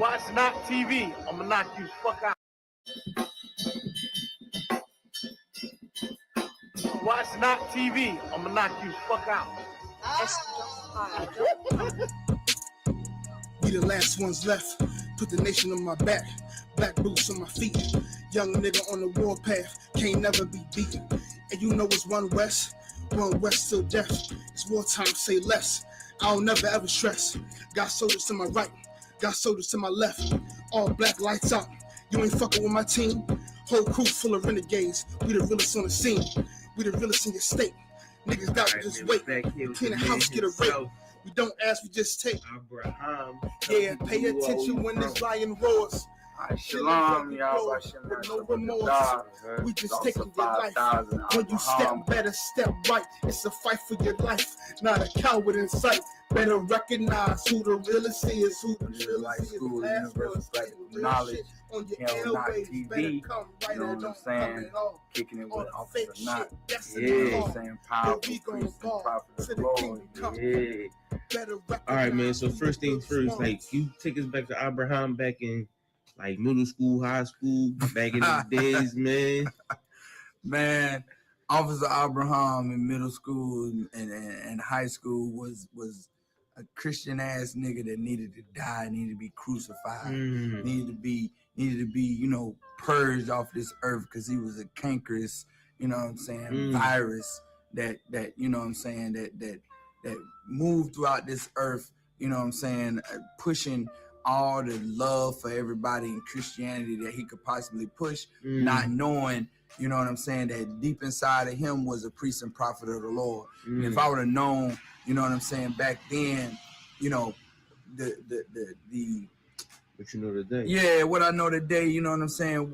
Watch not TV. I'ma knock you fuck out. Watch not TV. I'ma knock you fuck out. We the last ones left. Put the nation on my back. Black boots on my feet. Young nigga on the warpath. Can't never be beaten. And you know it's one west till death. It's wartime, say less. I'll never ever stress. Got soldiers to my right, got soldiers to my left. All black, lights out. You ain't fucking with my team. Whole crew full of renegades. We the realest on the scene. We the realest in your state. Niggas got to just wait. Clean the house, get a rape. We don't ask, we just take. Yeah, pay attention when this lion roars. Shalom, y'all. No remorse. We just taking your life. When you step, better step right. It's a fight for your life, not a coward in sight. Better recognize who the realest is, who the realest is. Last words, knowledge on your airways. Better come right or don't come at all. Kicking it with fake officer not. Yeah, saying powerful priest and prophet of Lord. Yeah. All right, man. So first things first, like you take us back to Abraham back in like middle school, high school, back in the days, man. Man, Officer Abraham in middle school and high school was a Christian ass nigga that needed to die, needed to be crucified, needed to be, you know, purged off this earth because he was a cankerous, you know what I'm saying, virus that you know what I'm saying, that moved throughout this earth, you know what I'm saying, pushing all the love for everybody in Christianity that he could possibly push, not knowing, you know what I'm saying, that deep inside of him was a priest and prophet of the Lord. And if I would have known, you know what I'm saying, back then, you know, the what you know today. Yeah, what I know today, you know what I'm saying,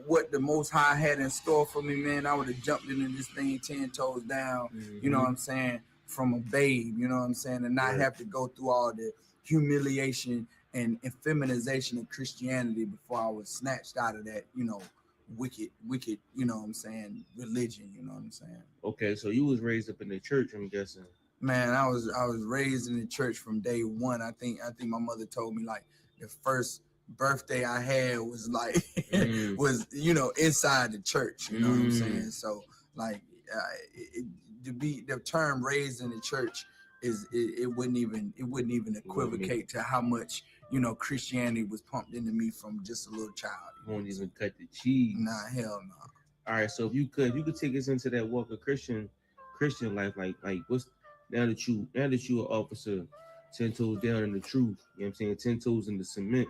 what the Most High had in store for me, man, I would have jumped into this thing 10 toes down, you know what I'm saying, from a babe, you know what I'm saying, and not have to go through all the humiliation and feminization of Christianity before I was snatched out of that, you know, wicked, you know what I'm saying, religion, you know what I'm saying. Okay, so you was raised up in the church, I'm guessing. Man, I was raised in the church from day one. I think my mother told me like the first birthday I had was like was, you know, inside the church, you know what I'm saying. So like the term raised in the church it wouldn't even equivocate to how much, you know, Christianity was pumped into me from just a little child. You won't even cut the cheese. Nah, hell no. All right, so if you could take us into that walk of Christian life, like what's now that you an officer, 10 toes down in the truth, you know what I'm saying, 10 toes in the cement,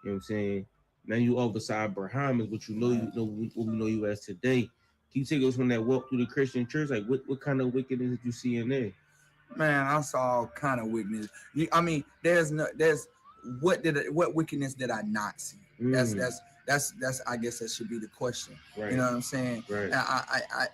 you know what I'm saying. Now you Officer Abraham is what you know, what we know you as today. Can you take us on that walk through the Christian church? Like what kind of wickedness did you see in there? Man, I saw all kind of wickedness. I mean, what wickedness did I not see? That's I guess that should be the question. Right. You know what I'm saying? Right. I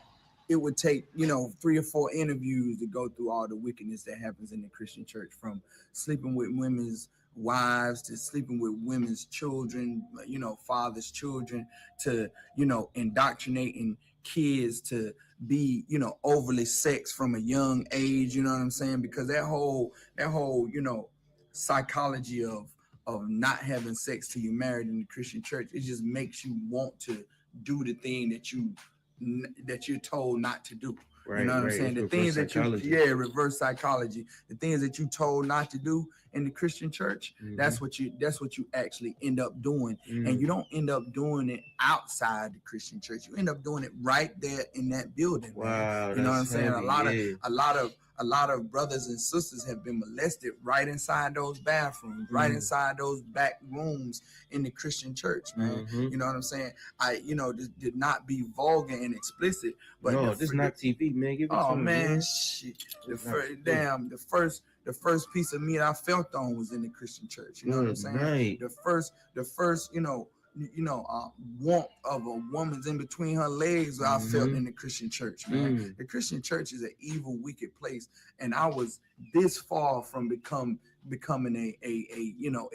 it would take, you know, 3 or 4 interviews to go through all the wickedness that happens in the Christian church, from sleeping with women's wives to sleeping with women's children, you know, fathers' children, to, you know, indoctrinating kids to be, you know, overly sexed from a young age, you know what I'm saying? Because that whole, you know, psychology of not having sex till you're married in the Christian church, it just makes you want to do the thing that you're told not to do. Right, you know what I'm saying? The things that reverse psychology. The things that you told not to do in the Christian church, that's what you actually end up doing. And you don't end up doing it outside the Christian church. You end up doing it right there in that building. Wow, you know what I'm saying? Heavy, A lot of brothers and sisters have been molested right inside those bathrooms, right inside those back rooms in the Christian church, man. You know what I'm saying? This did not be vulgar and explicit, but no, this is not TV, man. Give it to me, man. Shit. The first piece of meat I felt on was in the Christian church. You know what I'm saying? Right. The first, warmth of a woman's in between her legs I felt in the Christian church, man. The Christian church is an evil, wicked place, and I was this far from becoming a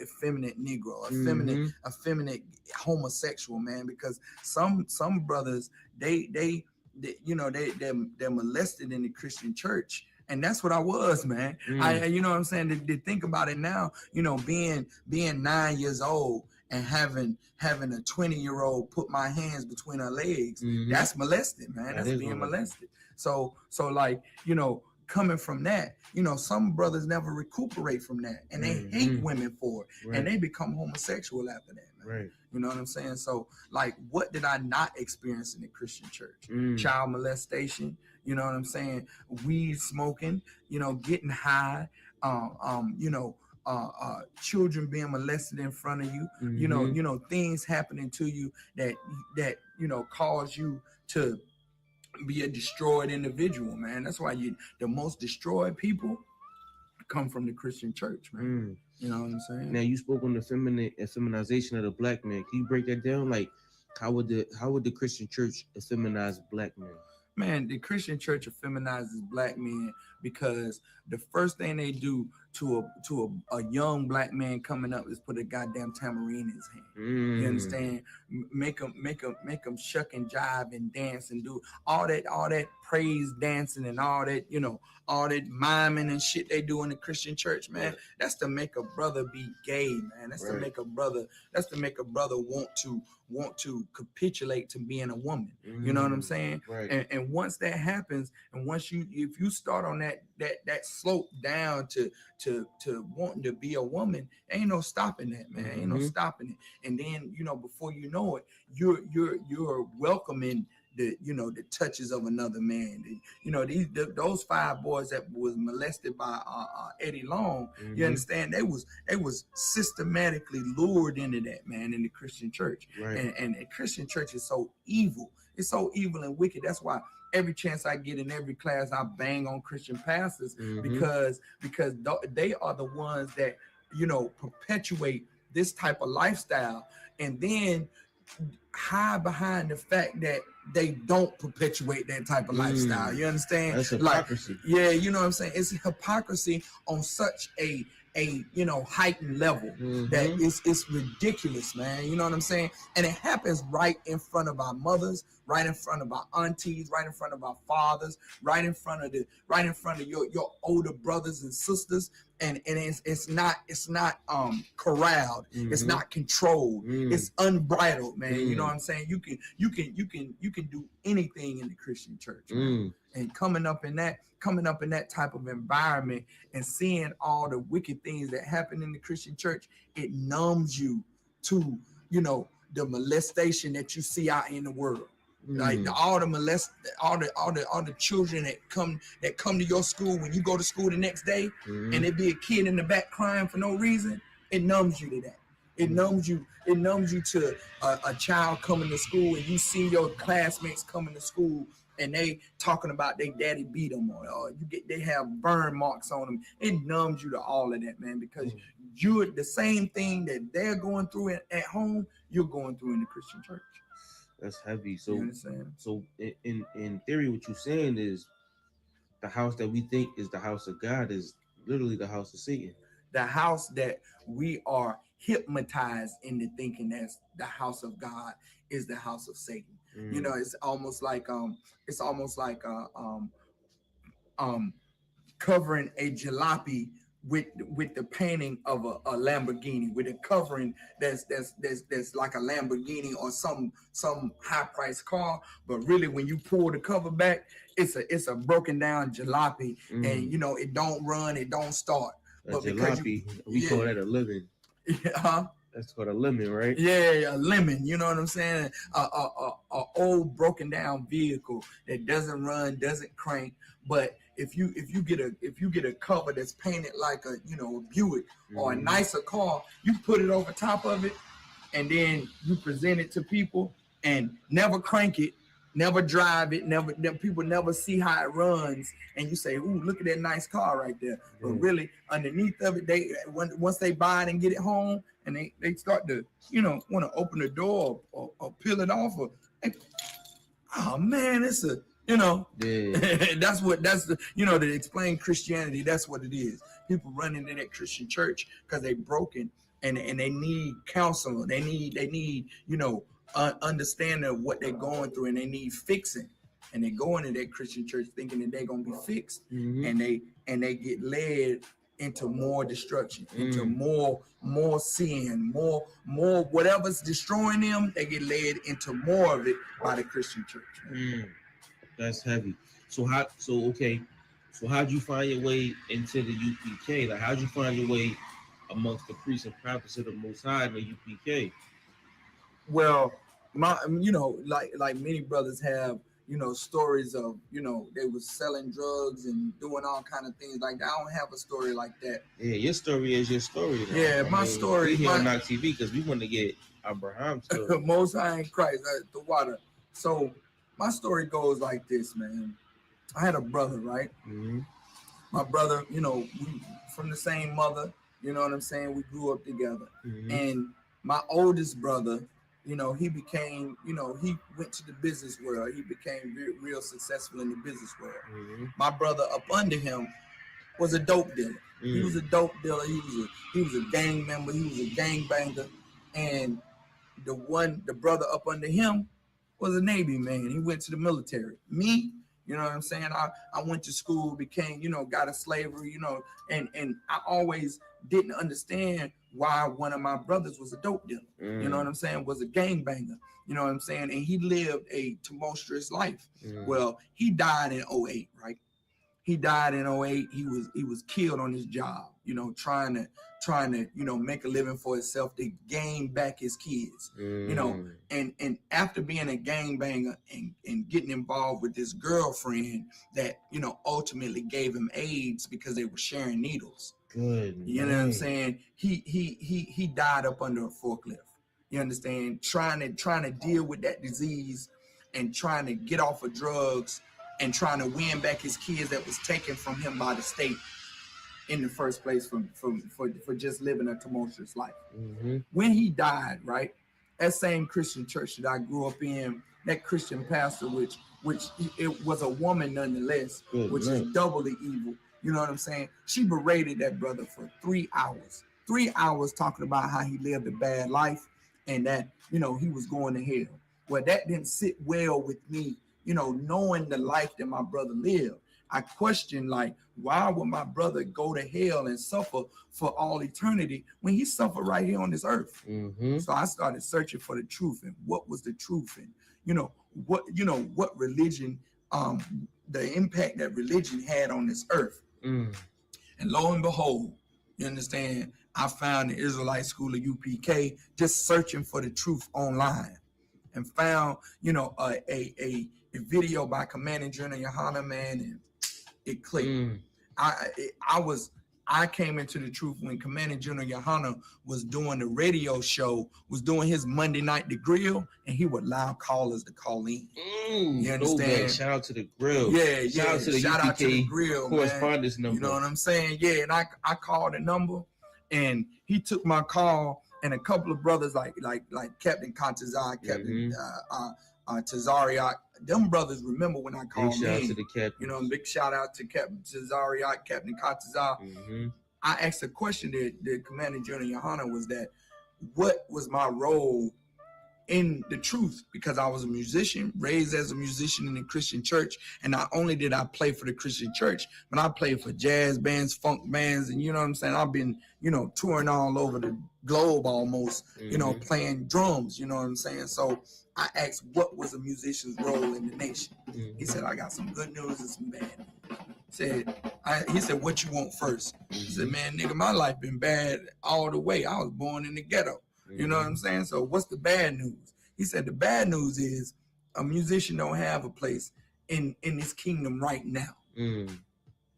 effeminate Negro, effeminate homosexual, man. Because some brothers they're molested in the Christian church, And that's what I was, man. You know what I'm saying? To think about it now, you know, being 9 years old and having a 20-year-old put my hands between her legs, that's molested, man. That's being molested. So like, you know, coming from that, you know, some brothers never recuperate from that, and they hate women for it, and they become homosexual after that, man. Right. You know what I'm saying? So like, what did I not experience in the Christian church? Child molestation, you know what I'm saying? Weed smoking, you know, getting high, you know, children being molested in front of you, you know, things happening to you that you know cause you to be a destroyed individual, man. That's why the most destroyed people come from the Christian church, man. You know what I'm saying? Now you spoke on the feminization of the black man. Can you break that down? Like, how would the Christian church feminize black men? Man, the Christian church feminizes black men because the first thing they do to a young black man coming up is put a goddamn tambourine in his hand. You understand? Make him shuck and jive and dance and do all that praise dancing and all that, you know, all that miming and shit they do in the Christian church, man. Right. That's to make a brother be gay, man. That's to make a brother want to capitulate to being a woman. You know what I'm saying? Right. And once that happens, and once if you start on that slope down to wanting to be a woman, ain't no stopping that, man. Ain't no stopping it. And then, you know, before you know it, you're welcoming the, you know, the touches of another man. You know, those 5 boys that was molested by Eddie Long, you understand, they was systematically lured into that, man, in the Christian church. Right. And the Christian church is so evil. It's so evil and wicked. That's why every chance I get in every class, I bang on Christian pastors because they are the ones that, you know, perpetuate this type of lifestyle, and then hide behind the fact that they don't perpetuate that type of lifestyle. You understand? That's hypocrisy. Like, yeah, you know what I'm saying? It's hypocrisy on such a you know, heightened level that it's ridiculous, man. You know what I'm saying? And it happens right in front of our mothers, right in front of our aunties, right in front of our fathers, right in front of your older brothers and sisters. And it's not corralled. It's not controlled. It's unbridled, man. You know what I'm saying? You can do anything in the Christian church, man. And coming up in that type of environment and seeing all the wicked things that happen in the Christian church, it numbs you to, you know, the molestation that you see out in the world. Like all the children that come to your school when you go to school the next day, and there be a kid in the back crying for no reason, it numbs you to that. It numbs you to a child coming to school, and you see your classmates coming to school and they talking about their daddy beat them, or they have burn marks on them. It numbs you to all of that, man, because you're the same thing that they're going through at home, you're going through in the Christian church. That's heavy. So in theory, what you're saying is the house that we think is the house of God is literally the house of Satan. The house that we are hypnotized into thinking that's the house of God is the house of Satan. You know, it's almost like covering a jalopy with the painting of a Lamborghini, with a covering that's like a Lamborghini or some high priced car, but really when you pull the cover back, it's a broken down jalopy, and you know, it don't run, it don't start. But jalopy, we call that a lemon. That's called a lemon, right? Yeah, a lemon. You know what I'm saying? A old broken down vehicle that doesn't run, doesn't crank. But if you get a cover that's painted like a Buick or a nicer car, you put it over top of it, and then you present it to people and never crank it, never drive it, people never see how it runs, and you say, "Ooh, look at that nice car right there." But really, underneath of it, once they buy it and get it home, and they start to want to open the door or peel it off, oh man, it's a that's to explain Christianity. That's what it is. People run into that Christian church because they broken and they need counsel. They need understanding of what they're going through, and they need fixing. and they go into that Christian church thinking that they're gonna be fixed, Mm-hmm. and they get led into more destruction, into more sin, more whatever's destroying them. They get led into more of it by the Christian church. That's heavy. So how'd you find your way into the UPK? Like, how'd you find your way amongst the priests and prophets of the Most High in the UPK? Well, like many brothers have, stories of, they was selling drugs and doing all kind of things like that. I don't have a story like that. Yeah, your story is your story. Though. Yeah, my story. We here on Knock TV because we want to get Abraham's story. Most High in Christ, the water. So my story goes like this, man. I had a brother, right? Mm-hmm. My brother, we from the same mother. You know what I'm saying? We grew up together. Mm-hmm. And my oldest brother, he became, he went to the business world. He became real successful in the business world. Mm-hmm. My brother up under him was a dope dealer. He was a dope dealer. He was a gang member. He was a gang banger. And the brother up under him was a Navy man. He went to the military. Me, you know what I'm saying? I went to school, became, got a slavery, and I always didn't understand why one of my brothers was a dope dealer. You know what I'm saying? Was a gangbanger. You know what I'm saying? And he lived a tumultuous life. Well, he died in 2008, right? He died in 2008. He was killed on his job, trying to, make a living for himself to gain back his kids, and after being a gangbanger and getting involved with this girlfriend that, ultimately gave him AIDS because they were sharing needles. Good. You know what I'm saying? He died up under a forklift. You understand? Trying to deal with that disease and trying to get off of drugs and trying to win back his kids that was taken from him by the state in the first place for just living a tumultuous life. When he died, right, that same Christian church that I grew up in, that Christian pastor, which it was a woman nonetheless, which is doubly evil. You know what I'm saying? She berated that brother for 3 hours. 3 hours talking about how he lived a bad life and that, he was going to hell. Well, that didn't sit well with me, knowing the life that my brother lived. I questioned, like, why would my brother go to hell and suffer for all eternity when he suffered right here on this earth? So I started searching for the truth, and what was the truth, and what religion, the impact that religion had on this earth. And lo and behold, you understand, I found the Israelite School of UPK just searching for the truth online, and found, a video by Commanding General Yohana, man, and it clicked. I came into the truth when Commanding General Yohana was doing the radio show, was doing his Monday night the grill, and he would allow callers to call in. You understand? Shout out to the grill. Yeah, shout out to the UPK out to the grill, correspondence number. You know what I'm saying? Yeah, and I called the number, and he took my call, and a couple of brothers like Captain Contazar, Captain Tazariak, them brothers remember when I called big shout out to the captain. Big shout out to Captain Tazariak, Captain Contazar. I asked a question to the Commander General Yohana, was that what was my role in the truth, because I was a musician, raised as a musician in the Christian church. And not only did I play for the Christian church, but I played for jazz bands, funk bands, and you know what I'm saying? I've been, touring all over the globe almost, playing drums, you know what I'm saying? So I asked, what was a musician's role in the nation? He said, I got some good news and some bad news. He said, what you want first? He said, man, nigga, my life been bad all the way. I was born in the ghetto. You know what I'm saying? So what's the bad news? He said, the bad news is a musician don't have a place in this kingdom right now. You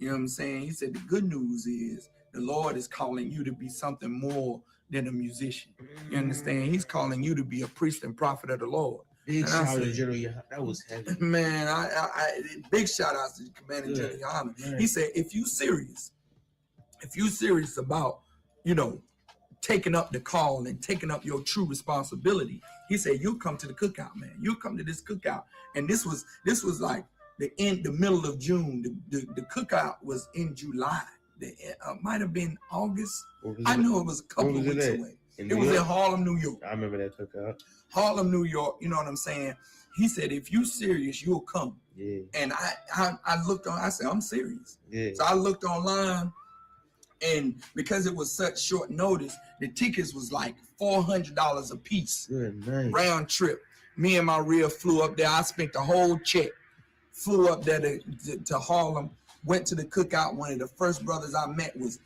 know what I'm saying? He said, the good news is the Lord is calling you to be something more than a musician. You understand? He's calling you to be a priest and prophet of the Lord. Big shout out to General Yohana. That was heavy. Man, I big shout out to Commander General Yohana. He said, if you serious about, taking up the call and taking up your true responsibility, he said, you'll come to the cookout, man. You'll come to this cookout. And this was like the middle of June. The cookout was in July. It might have been August. I know it was a couple of weeks away. It was in Harlem, New York. I remember that cookout. Harlem, New York. You know what I'm saying? He said, if you serious, you'll come. Yeah. And I looked on, I said, I'm serious. Yeah. So I looked online, and because it was such short notice, the tickets was like $400 a piece. Good night. Round trip. Me and my reel flew up there. I spent the whole check. Flew up there to Harlem. Went to the cookout. One of the first brothers I met was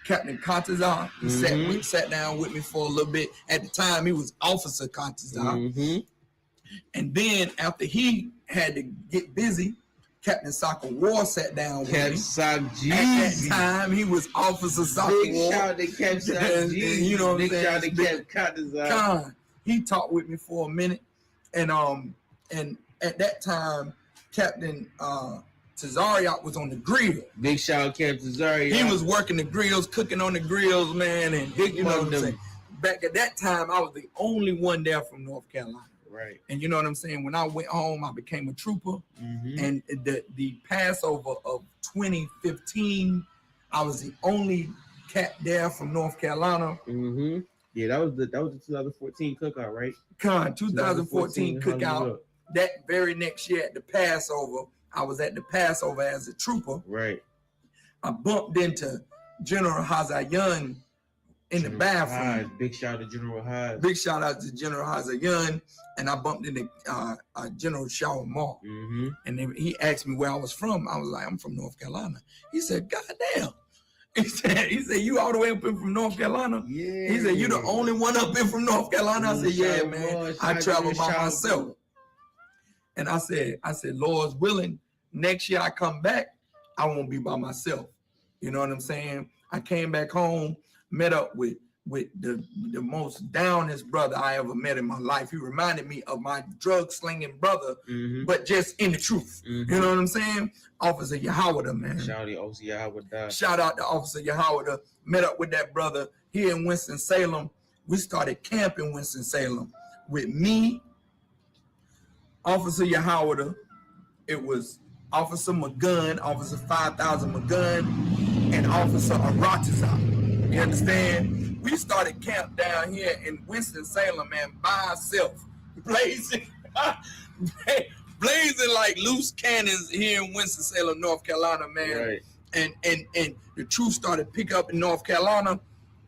Captain Contazar. He sat down with me for a little bit. At the time, he was Officer Contazar. And then after he had to get busy, Captain Soccer War sat down with me. At that time, he was Officer Soccer War. Big shout out to Captain Soccer G. You know what I'm saying? Big shout out to Captain Contazar. He talked with me for a minute, and at that time, Captain Tazariot was on the grill. Big shout out Captain Tazariot. He was working the grills, cooking on the grills, man, and you know what I'm saying. Back at that time, I was the only one there from North Carolina. Right. And you know what I'm saying? When I went home, I became a trooper. And the Passover of 2015, I was the only cat there from North Carolina. Yeah, that was the 2014 cookout, right? 2014 cookout. That very next year at the Passover, I was at the Passover as a trooper. Right. I bumped into General Hazayan in the bathroom. Big shout out to General Hyde. Big shout out to General Hazayan. And I bumped into General Shaw Mark. And then he asked me where I was from. I was like, I'm from North Carolina. He said, God damn. He said, you all the way up in from North Carolina? Yeah. He said, you the only one up in from North Carolina? I said, yeah, man. I travel by myself. And I said, Lord's willing, next year I come back, I won't be by myself. You know what I'm saying? I came back home, met up with the most downest brother I ever met in my life. He reminded me of my drug slinging brother, but just in the truth. You know what I'm saying? Officer Yahawada, man. Shout out to Officer Yahawada. Shout out to Officer Yahawada. Met up with that brother here in Winston-Salem. We started camp in Winston-Salem with me, Officer Yahawada. It was Officer McGunn, Officer 5000 McGunn, and Officer Aratazar. You understand? We started camp down here in Winston-Salem, man, by ourselves, blazing like loose cannons here in Winston-Salem, North Carolina, man. Right. And the truth started picking up in North Carolina,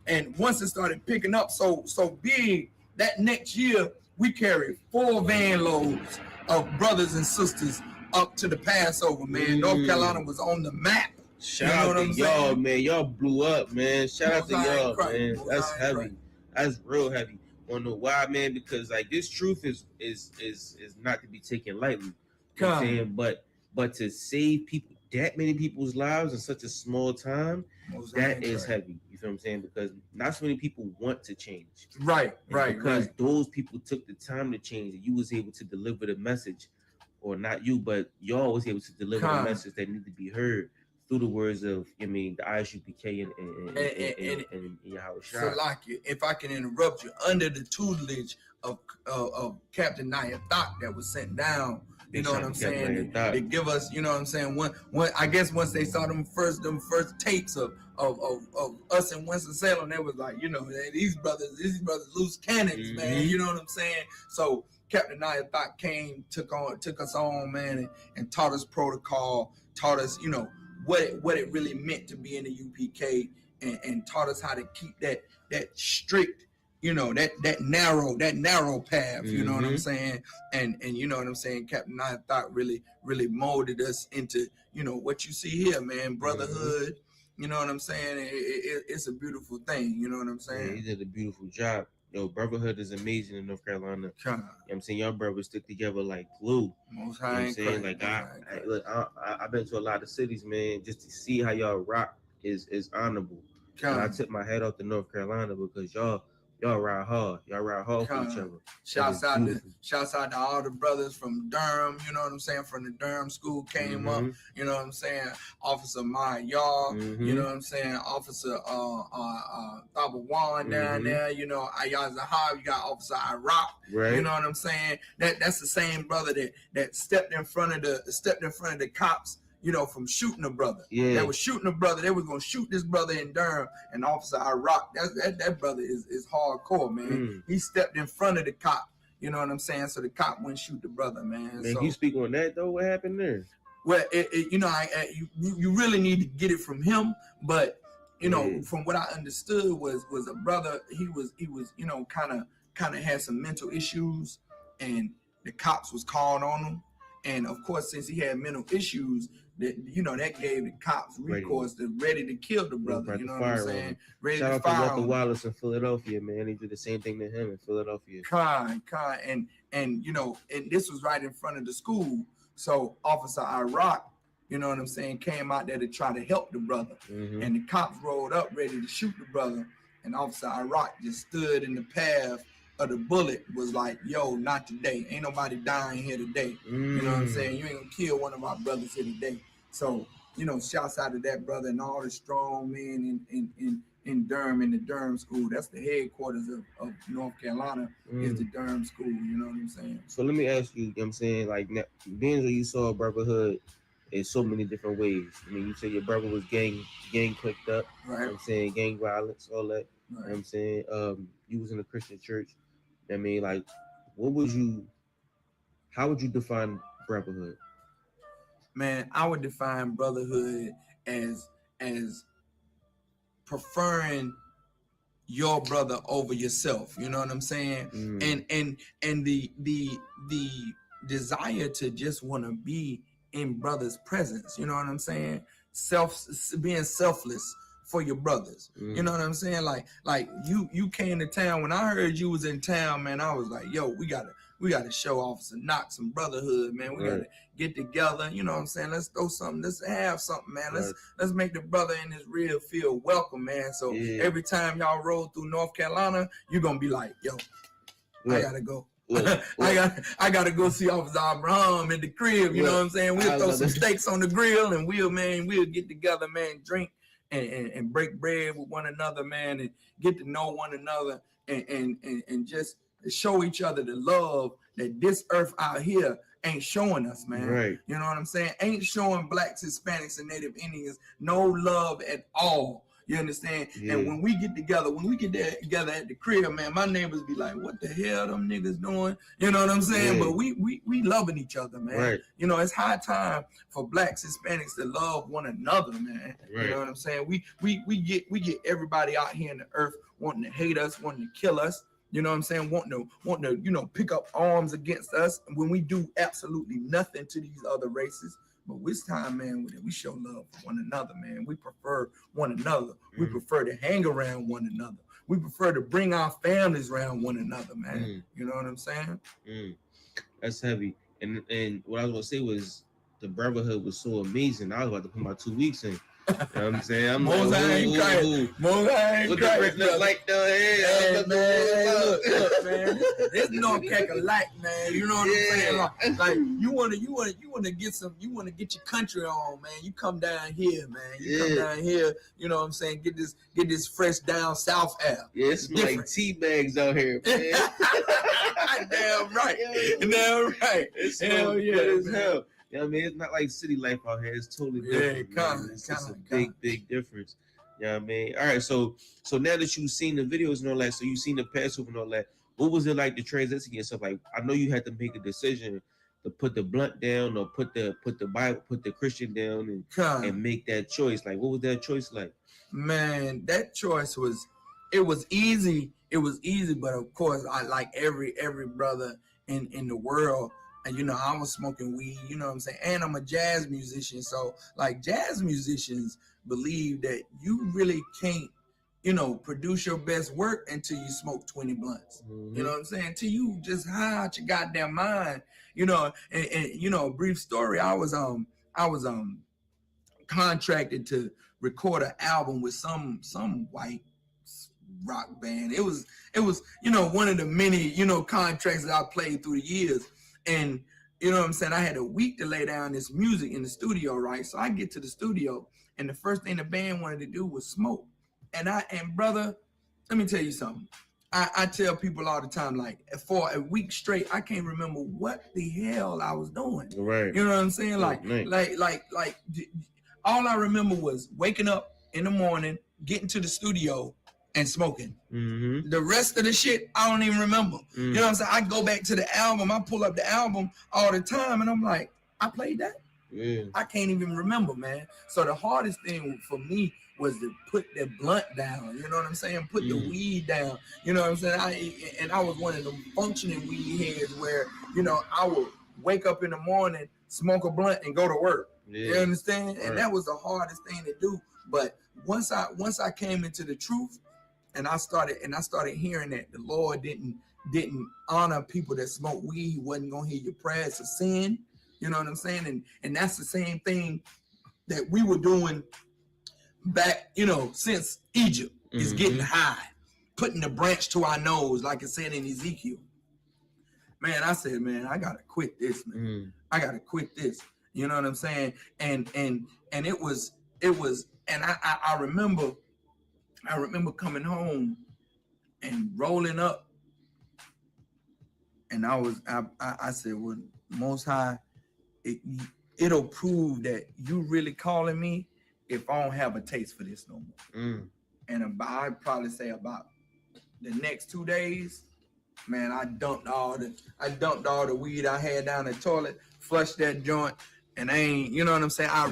and once it started picking up so big, that next year we carried 4 van loads of brothers and sisters up to the Passover, man. North Carolina was on the map. Shout out to y'all, man. Y'all blew up, man. Shout out to y'all, man. That's heavy. That's real heavy. Wanna know why, man? Because like this truth is not to be taken lightly. You know what I'm saying? But to save people, that many people's lives in such a small time, that is heavy. You feel what I'm saying? Because not so many people want to change. Right. Because those people took the time to change, and you was able to deliver the message, or not you, but y'all was able to deliver the message that needed to be heard through the words of, the ISUPK and Yahweh Shai. So, like, if I can interrupt you, under the tutelage of Captain Naya Thak that was sent down, you know what I'm saying? They give us, you know what I'm saying? I guess once they saw them first tapes of us in Winston-Salem, they was like, these brothers loose cannons, man. You know what I'm saying? So Captain Naya Thak came, took us on, man, and taught us protocol, taught us, what it really meant to be in the UPK, and taught us how to keep that strict, that narrow path, you know what I'm saying? And you know what I'm saying? Captain Naya Thak really molded us into, what you see here, man, brotherhood. You know what I'm saying? It's a beautiful thing, you know what I'm saying? Yeah, he did a beautiful job. Brotherhood is amazing in North Carolina. You know what I'm saying? Y'all brothers stick together like glue. Most high. You know what I'm saying? Like I've been to a lot of cities, man, just to see how y'all rock is honorable. And I took my head off to North Carolina because y'all ride hard. Y'all ride hard for each other. Shouts out to all the brothers from Durham, you know what I'm saying? From the Durham school came up, you know what I'm saying? Officer Maya Yar, you know what I'm saying? Officer Thabawan down there, Ayaz Zahab, you got Officer Iraq, you know what I'm saying? That's the same brother that stepped in front of the cops, from shooting a brother. Yeah. That was shooting a brother. They was gonna shoot this brother in Durham, and Officer Iraq, that brother is hardcore, man. He stepped in front of the cop, You know what I'm saying? So the cop wouldn't shoot the brother, man. Man, So, you speak on that though? What happened there? well, you know, you really need to get it from him, but you know, from what I understood was a brother. He was you know, kind of had some mental issues, and the cops was calling on him. And of course, since he had mental issues, that you know, that gave the cops recourse ready to kill the brother. You know what I'm saying? Ready Shout to out fire to Walter him. Wallace in Philadelphia, man. He did the same thing to him in Philadelphia. And you know, and this was right in front of the school. So Officer Iraq, you know what I'm saying, came out there to try to help the brother. And the cops rolled up ready to shoot the brother. And Officer Iraq just stood in the path of the bullet, was like, yo, not today. Ain't nobody dying here today. You know what I'm saying? You ain't gonna kill one of our brothers here today. So, you know, shouts out to that brother and all the strong men in Durham, in the Durham school. That's the headquarters of North Carolina, is the Durham school. You know what I'm saying? So let me ask you, you know what I'm saying, like, being that you saw Brotherhood in so many different ways. I mean, you said your brother was gang clicked up, right? You know what I'm saying, gang violence, all that. Right. You know what I'm saying? You was in a Christian church. I mean, like, how would you define Brotherhood? Man, I would define Brotherhood as preferring your brother over yourself. You know what I'm saying? And the desire to just want to be in brother's presence. You know what I'm saying? Being selfless for your brothers. You know what I'm saying? Like you came to town. When I heard you was in town, man, I was like, yo, we gotta show Officer Knox some brotherhood, man. We gotta get together. You know what I'm saying? Let's throw something. Let's have something, man. Let's make the brother in his real feel welcome, man. So every time y'all roll through North Carolina, you're gonna be like, yo, I gotta go. I gotta go see Officer Abraham in the crib. You know what I'm saying? We'll throw some steaks on the grill, and we'll get together, man, drink and break bread with one another, man, and get to know one another, and just show each other the love that this earth out here ain't showing us, man. Right. You know what I'm saying? Ain't showing blacks, Hispanics, and Native Indians no love at all. You understand? Yeah. And when we get together at the crib, man, my neighbors be like, what the hell them niggas doing? You know what I'm saying? Yeah. But we loving each other, man. Right. You know, it's high time for blacks, Hispanics to love one another, man. Right. You know what I'm saying? We get everybody out here in the earth wanting to hate us, wanting to kill us. You know what I'm saying? Wanting to, you know, pick up arms against us when we do absolutely nothing to these other races. But this time, man, we show love for one another, man. We prefer one another. We prefer to hang around one another. We prefer to bring our families around one another, man. You know what I'm saying? That's heavy. And what I was going to say was the Brotherhood was so amazing. I was about to put my 2 weeks in. You know what I'm saying? I'm like, what the brick look like down here? Hey, man, look, man. There's no cake alike, man. You know what I'm saying? Like you wanna get your country on, man. You come down here, man. You come down here. You know what I'm saying? Get this fresh down south air. Yeah, it's like tea bags out here, man. Damn right. Damn right. It's hell yeah, as hell. You know what I mean? It's not like city life out here. It's totally different. It's a big difference. You know what I mean? All right, so now that you've seen the videos and all that, so you've seen the Passover and all that, what was it like to transition yourself? Like, I know you had to make a decision to put the blunt down or put the Bible, put the Christian down and make that choice. Like, what was that choice like? Man, that choice was easy. It was easy, but of course, I like every brother in the world. And, you know, I was smoking weed, you know what I'm saying? And I'm a jazz musician. So, like, jazz musicians believe that you really can't, you know, produce your best work until you smoke 20 blunts. You know what I'm saying? Until you just high out your goddamn mind, you know. And you know, a brief story, I was contracted to record an album with some white rock band. It was, you know, one of the many, you know, contracts that I played through the years. And, you know what I'm saying, I had a week to lay down this music in the studio, right? So I get to the studio, and the first thing the band wanted to do was smoke. And brother, let me tell you something. I tell people all the time, like, for a week straight, I can't remember what the hell I was doing. Right. You know what I'm saying? Like, all I remember was waking up in the morning, getting to the studio, and smoking. Mm-hmm. The rest of the shit, I don't even remember. You know what I'm saying? I go back to the album. I pull up the album all the time, and I'm like, I played that? Yeah. I can't even remember, man. So the hardest thing for me was to put the blunt down. You know what I'm saying? Put the weed down. You know what I'm saying? I was one of them functioning weed heads where, you know, I would wake up in the morning, smoke a blunt, and go to work. Yeah. You understand? Right. And that was the hardest thing to do. But once I came into the truth, and I started hearing that the Lord didn't honor people that smoke weed. He wasn't gonna hear your prayers of sin. You know what I'm saying? And that's the same thing that we were doing back, you know, since Egypt is getting high, putting the branch to our nose, like it said in Ezekiel. Man, I said, man, I gotta quit this, man. I gotta quit this. You know what I'm saying? And it was, and I remember coming home and rolling up, and I said, well, Most High, it'll prove that you really calling me if I don't have a taste for this no more. And I'd probably say about the next 2 days, man, I dumped all the weed I had down the toilet, flushed that joint, and I ain't, you know what I'm saying? I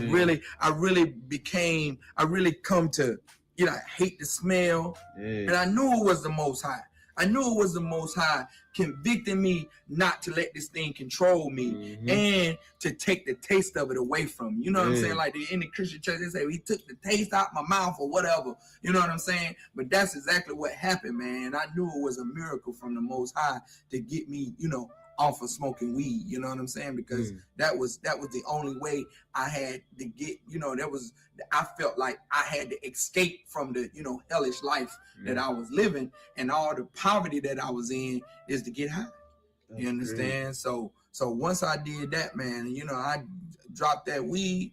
really come to, you know, I hate the smell. And I knew it was the Most High. I knew it was the Most High convicting me not to let this thing control me and to take the taste of it away from me. You know what I'm saying? Like in the Christian church, they say he took the taste out my mouth or whatever. You know what I'm saying? But that's exactly what happened, man. I knew it was a miracle from the Most High to get me, you know, off of smoking weed. You know what I'm saying? Because that was the only way I had to get, you know, I felt like I had to escape from the, you know, hellish life that I was living, and all the poverty that I was in is to get high. You understand? Great. So once I did that, man, you know, I dropped that weed,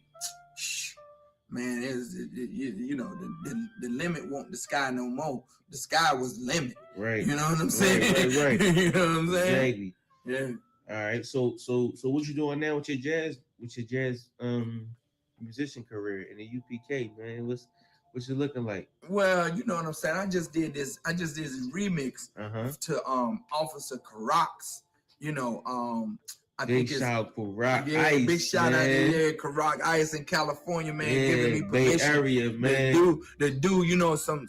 man, you know, the limit wasn't the sky no more. The sky was the limit. Right. You know what I'm saying? Right. You know what I'm saying? Exactly. Yeah. All right. So what you doing now with your jazz musician career in the UPK, man? What's you looking like? Well, you know what I'm saying. I just did this remix to Officer Carac's. You know, I big think it's shout for Rock yeah, Ice, big shout man. out to Carac Ice in California, man, giving me permission. Bay Area, man. The do you know some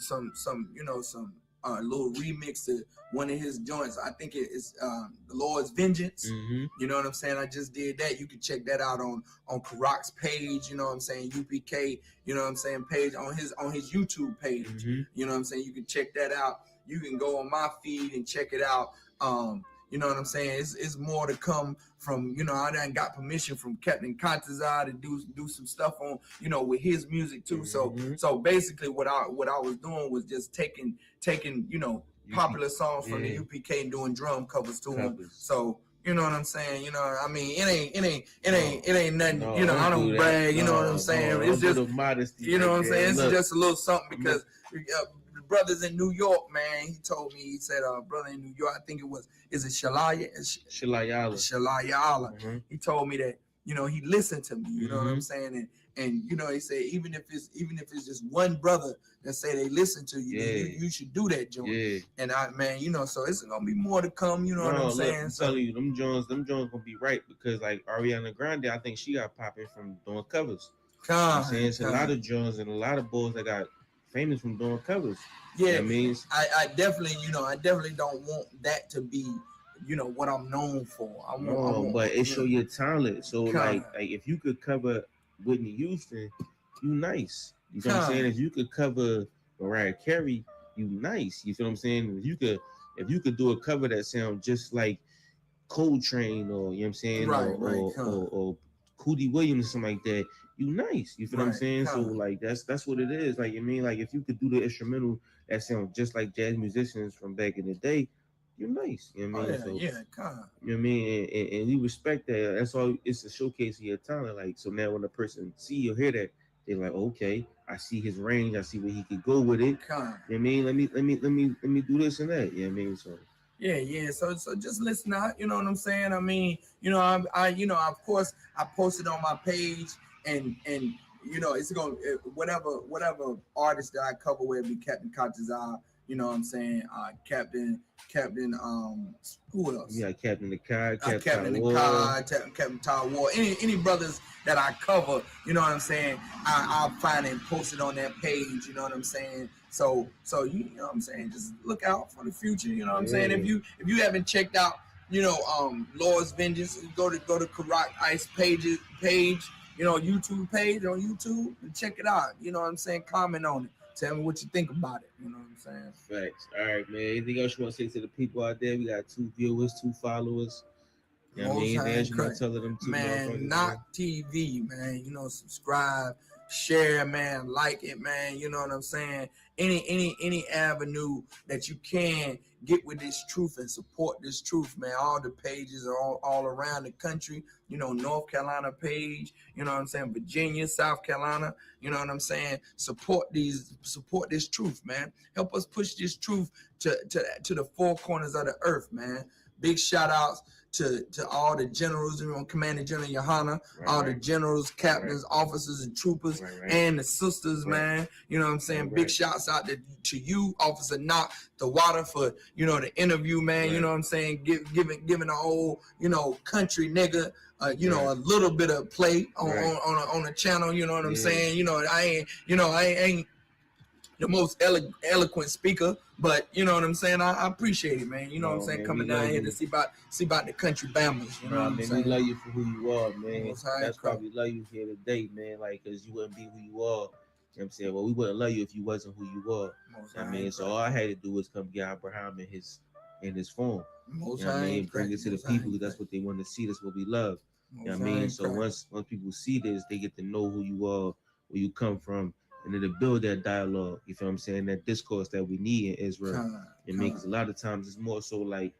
you know some little remix to one of his joints. I think it is The Lord's Vengeance. You know what I'm saying? I just did that. You can check that out on Carac's page. You know what I'm saying? UPK. You know what I'm saying? Page on his YouTube page. You know what I'm saying? You can check that out. You can go on my feed and check it out. You know what I'm saying? It's more to come from, you know, I done got permission from Captain Contazar to do some stuff on, you know, with his music too. So basically what I was doing was just taking, you know, popular songs from the UPK and doing drum covers to them. So, you know what I'm saying? You know, I mean, it ain't nothing, you know, I don't brag, you know what I'm saying? It's just modesty, you know what I'm saying? It's just a little something because brothers in New York, man, he told me, he said, brother in New York, I think is it Shalayala. He told me that, you know, he listened to me, you know what I'm saying? And you know, he said, even if it's just one brother that say they listen to you, you should do that joint. And man, you know, so it's gonna be more to come, you know what I'm saying? I'm telling you, them Jones gonna be right, because like Ariana Grande, I think she got popping from doing covers. I'm saying it's a lot of Jones and a lot of boys that got famous from doing covers. Yeah, that means I definitely, you know, I definitely don't want that to be, you know, what I'm known for. I want, but it show your talent. So like if you could cover Whitney Houston, you nice. You know what I'm saying? If you could cover Mariah Carey, you nice. You feel what I'm saying? If you could do a cover that sound just like Coltrane, or you know what I'm saying, or Cootie Williams or something like that, you nice. You feel what I'm saying? So like that's what it is. Like, I mean, like if you could do the instrumental that sound just like jazz musicians from back in the day, you're nice. You know what I mean? You know what I mean? And we respect that. That's all. It's a showcase of your talent. Like, so now when a person see or hear that, they're like, okay, I see his range. I see where he could go with it. You know what I mean? Let me do this and that. You know what I mean? So yeah. So just listen out. You know what I'm saying? I mean, you know, I you know, of course, I posted on my page, and you know, it's gonna whatever artist that I cover with be Captain Contazar. You know what I'm saying? Captain, who else? Yeah, Captain the Car, Captain the War. Car, Captain Tower War. Any brothers that I cover, you know what I'm saying? I'll find and post it on that page. You know what I'm saying? So you know what I'm saying? Just look out for the future. You know what I'm saying? If you haven't checked out, you know, Lord's Vengeance, go to Karak Ice page, you know, YouTube page on YouTube, and check it out. You know what I'm saying? Comment on it. Tell me what you think about it. You know what I'm saying? Facts. All right, man. Anything else you want to say to the people out there? We got 2 viewers, 2 followers. You know what I mean? Anything else you want to tell them to? Man, not TV, man. You know, subscribe, share, man, like it, man. You know what I'm saying? Any avenue that you can get with this truth and support this truth, man. All the pages are all around the country. You know, North Carolina page, you know what I'm saying? Virginia, South Carolina, you know what I'm saying? Support this truth, man. Help us push this truth to the 4 corners of the earth, man. Big shout outs to all the generals, you know, Commander General Yohana, all the generals, captains, officers, and troopers, and the sisters, man. You know what I'm saying? Big shouts out to you, Officer Knock, the water for, you know, the interview, man. You know what I'm saying? Giving the whole, you know, country nigga, you know, a little bit of play on a channel. You know what I'm saying? You know, I ain't the most eloquent speaker, but you know what I'm saying. I appreciate it, man. You know what I'm saying. Coming down here to see about the country Bama's. You know what I'm saying. We love you for who you are, man. That's why we love you here today, man. Like, cause you wouldn't be who you are. You know what I'm saying? Well, we wouldn't love you if you wasn't who you are. I mean, so all I had to do was come get Abraham in his form. You know what I mean? Bring it to the people. That's what they want to see. That's what we love. You know what I mean? So once people see this, they get to know who you are, where you come from. And then to build that dialogue, you feel what I'm saying, that discourse that we need in Israel. It makes a lot of times it's more so like,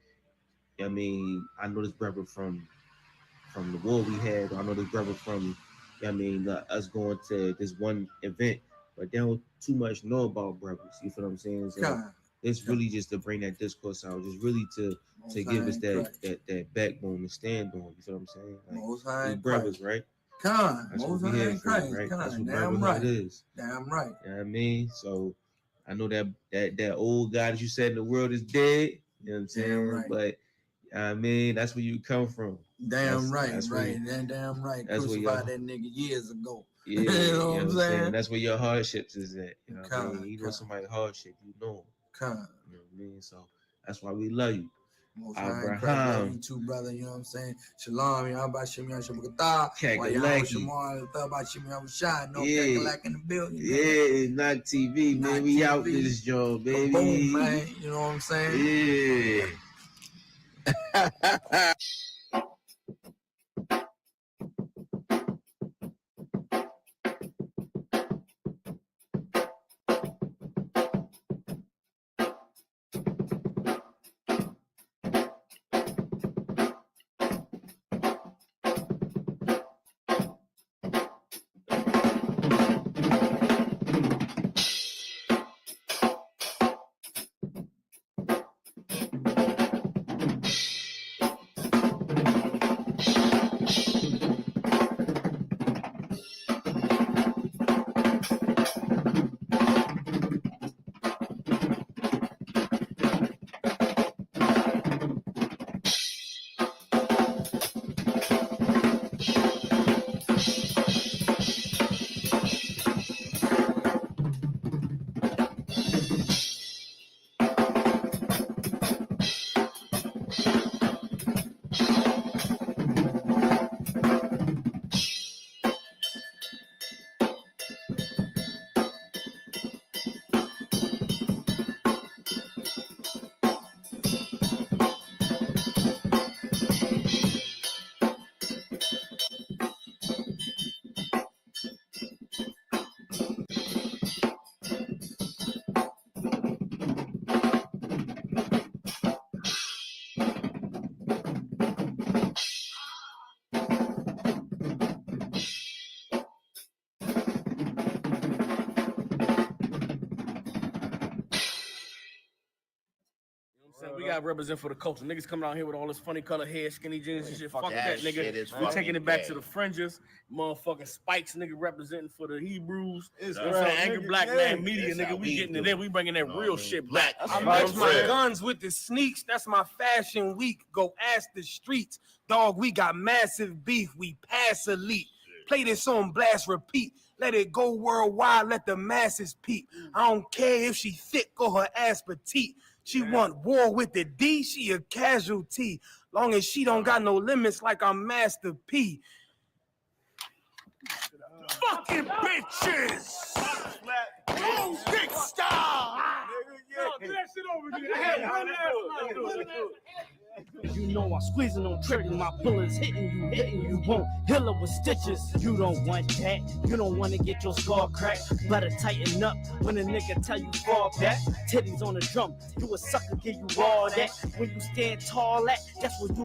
I mean, I know this brother from the war we had. I know this brother from, I mean, us going to this one event, but they don't too much know about brothers. You feel what I'm saying? So it's really just to bring that discourse out, just really to give us that backbone to stand on. You feel what I'm saying? Like, brothers, right? That's what we here for, right? That's what Brotherhood is. Damn right. You know what I mean? So I know that old guy that you said in the world is dead. You know what I'm saying? Right. But I mean, that's where you come from. Damn right. That's Crucified that nigga years ago. Yeah, you know what I'm saying? That's where your hardships is at. You know what I mean? You know somebody's hardship, you know. You know what I mean? So that's why we love you. Abraham, you too, brother. You know what I'm saying? Shalom, y'all about Shimmy on Shabakata. Kakalaki. No Kakalaki in the building. Yeah, Knock TV, man. We out this joint, baby. Boom, man. You know what I'm saying? Yeah. We gotta represent for the culture. Niggas coming out here with all this funny color hair, skinny jeans and shit. Fuck that, Shit nigga. is We taking it back fucking to the fringes. Motherfucking spikes, nigga, representing for the Hebrews. It's You know what I'm saying? Angry Black Man Media, That's how nigga. We we getting do it in. We bringing that real shit back. I Match my guns with the sneaks. That's my fashion week. Go ask the streets. Dog, we got massive beef. We pass elite. Play this on blast, repeat. Let it go worldwide. Let the masses peep. I don't care if she thick or her ass petite. She want war with the D. She a casualty. Long as she don't got no limits like I'm Master P. Fucking bitches. Blue dick style. Do that shit over again. I had one last You know I'm squeezing on trigger, my bullets hitting you won't heal it with stitches. You don't want that, you don't want to get your skull cracked. Better tighten up when a nigga tell you fall back. Titties on the drum, you a sucker, give you all that. When you stand tall at, that's what you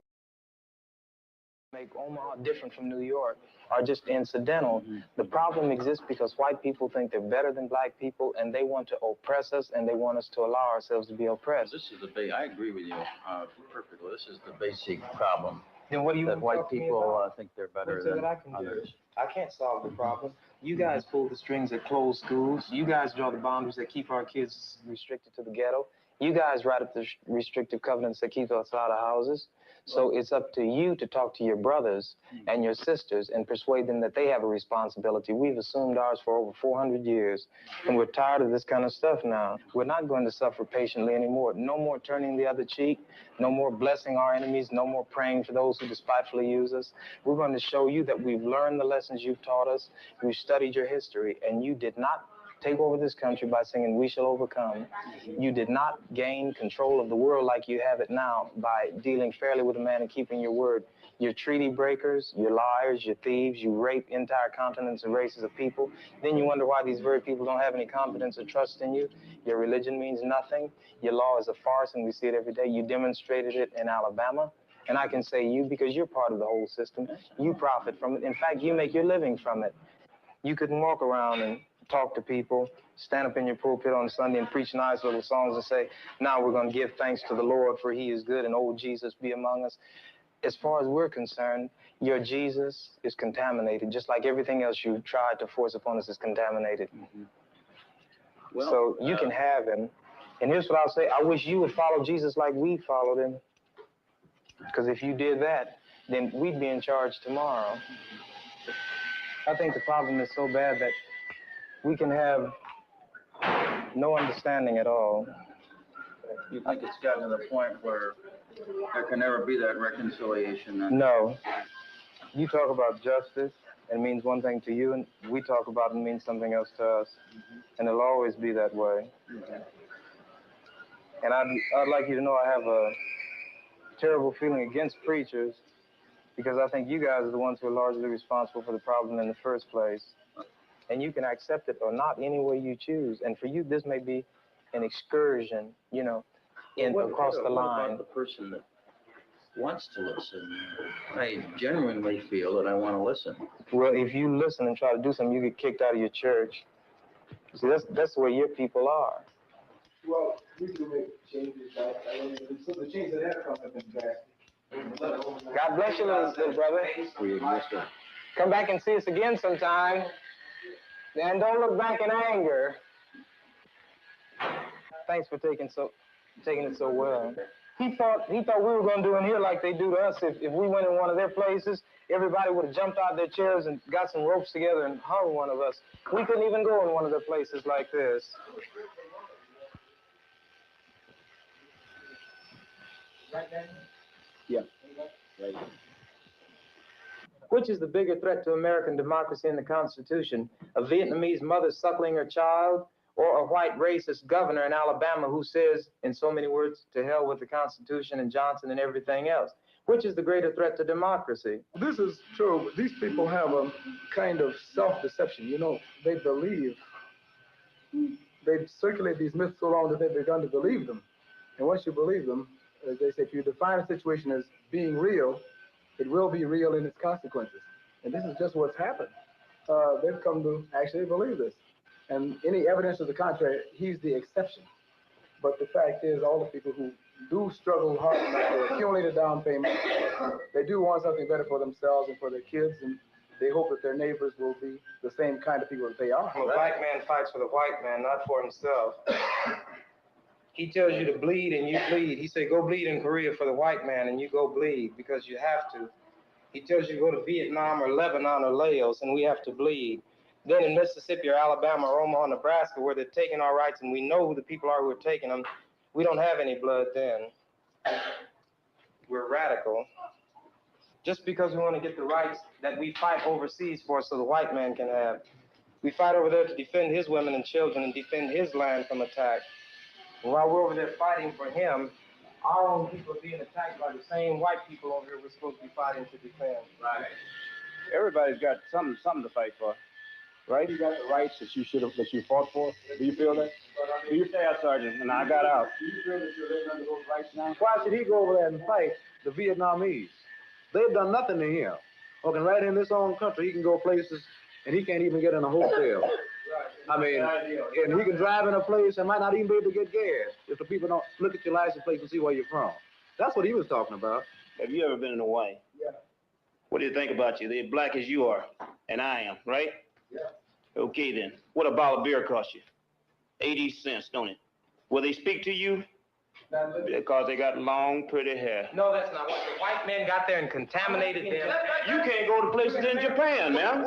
make Omaha different from New York are just incidental. The problem exists because white people think they're better than black people and they want to oppress us and they want us to allow ourselves to be oppressed. This is the I agree with you perfectly. This is the basic problem. Then what do you that white people think they're better than others. I can't solve the problem. You guys pull the strings that close schools. You guys draw the boundaries that keep our kids restricted to the ghetto. You guys write up the restrictive covenants that keep us out of houses. So it's up to you to talk to your brothers and your sisters and persuade them that they have a responsibility. We've assumed ours for over 400 years, and we're tired of this kind of stuff now. We're not going to suffer patiently anymore. No more turning the other cheek. No more blessing our enemies. No more praying for those who despitefully use us. We're going to show you that we've learned the lessons you've taught us. We've studied your history, and you did not take over this country by singing "We Shall Overcome." You did not gain control of the world like you have it now by dealing fairly with a man and keeping your word. You're treaty breakers, you're liars, you're thieves, you rape entire continents and races of people. Then you wonder why these very people don't have any confidence or trust in you. Your religion means nothing. Your law is a farce, and we see it every day. You demonstrated it in Alabama. And I can say you because you're part of the whole system. You profit from it. In fact, you make your living from it. You couldn't walk around and talk to people, stand up in your pulpit on Sunday and preach nice little songs and say, now we're going to give thanks to the Lord for he is good and old Jesus be among us. As far as we're concerned, your Jesus is contaminated, just like everything else you tried to force upon us is contaminated. Well, so you can have him. And here's what I'll say. I wish you would follow Jesus like we followed him. Because if you did that, then we'd be in charge tomorrow. I think the problem is so bad that we can have no understanding at all. You think it's gotten to the point where there can never be that reconciliation? Then? No. You talk about justice, and it means one thing to you, and we talk about it and means something else to us. And it'll always be that way. And I'd like you to know I have a terrible feeling against preachers because I think you guys are the ones who are largely responsible for the problem in the first place. And you can accept it or not any way you choose. And for you, this may be an excursion, you know, across the line. What about the person that wants to listen? I genuinely feel that I want to listen. Well, if you listen and try to do something, you get kicked out of your church. See, that's the way your people are. Well, we can make changes, right? I mean, so the change that have come have been drastic. God bless you, little brother. Come back and see us again sometime. And don't look back in anger. Thanks for taking it so well. He thought we were going to do in here like they do to us. If we went in one of their places, everybody would have jumped out their chairs and got some ropes together and hung one of us. We couldn't even go in one of their places like this. Yeah. Right. Which is the bigger threat to American democracy and the Constitution? A Vietnamese mother suckling her child, or a white racist governor in Alabama who says, in so many words, to hell with the Constitution and Johnson and everything else? Which is the greater threat to democracy? This is true. These people have a kind of self-deception. You know, they believe, they circulate these myths so long that they've begun to believe them. And once you believe them, as they say, if you define a situation as being real, it will be real in its consequences. And this is just what's happened. They've come to actually believe this. And any evidence to the contrary, he's the exception. But the fact is, all the people who do struggle hard, they accumulate a down payment, they do want something better for themselves and for their kids, and they hope that their neighbors will be the same kind of people that they are. The black man fights for the white man, not for himself. He tells you to bleed and you bleed. He said, go bleed in Korea for the white man, and you go bleed because you have to. He tells you to go to Vietnam or Lebanon or Laos, and we have to bleed. Then in Mississippi or Alabama or Omaha, Nebraska, where they're taking our rights, and we know who the people are who are taking them, we don't have any blood then. We're radical. Just because we want to get the rights that we fight overseas for so the white man can have. We fight over there to defend his women and children and defend his land from attack. And while we're over there fighting for him, our own people are being attacked by the same white people over here we're supposed to be fighting to defend. Right. Everybody's got something to fight for, right? You got the rights that you fought for. Do you feel that? Do you stay out, Sergeant? And I got out. Do you feel that you're living under those rights now? Why should he go over there and fight the Vietnamese? They've done nothing to him. Working right in this own country, he can go places and he can't even get in a hotel. I mean, and he can drive in a place and might not even be able to get gas if the people don't look at your license plate and see where you're from. That's what he was talking about. Have you ever been in Hawaii? Yeah. What do you think about you? They're black as you are, and I am, right? Yeah. Okay then. What a bottle of beer cost you? 80 cents, don't it? Will they speak to you? Because they got long, pretty hair. No, that's not what the white men got there and contaminated them. You can't go to places in Japan, man.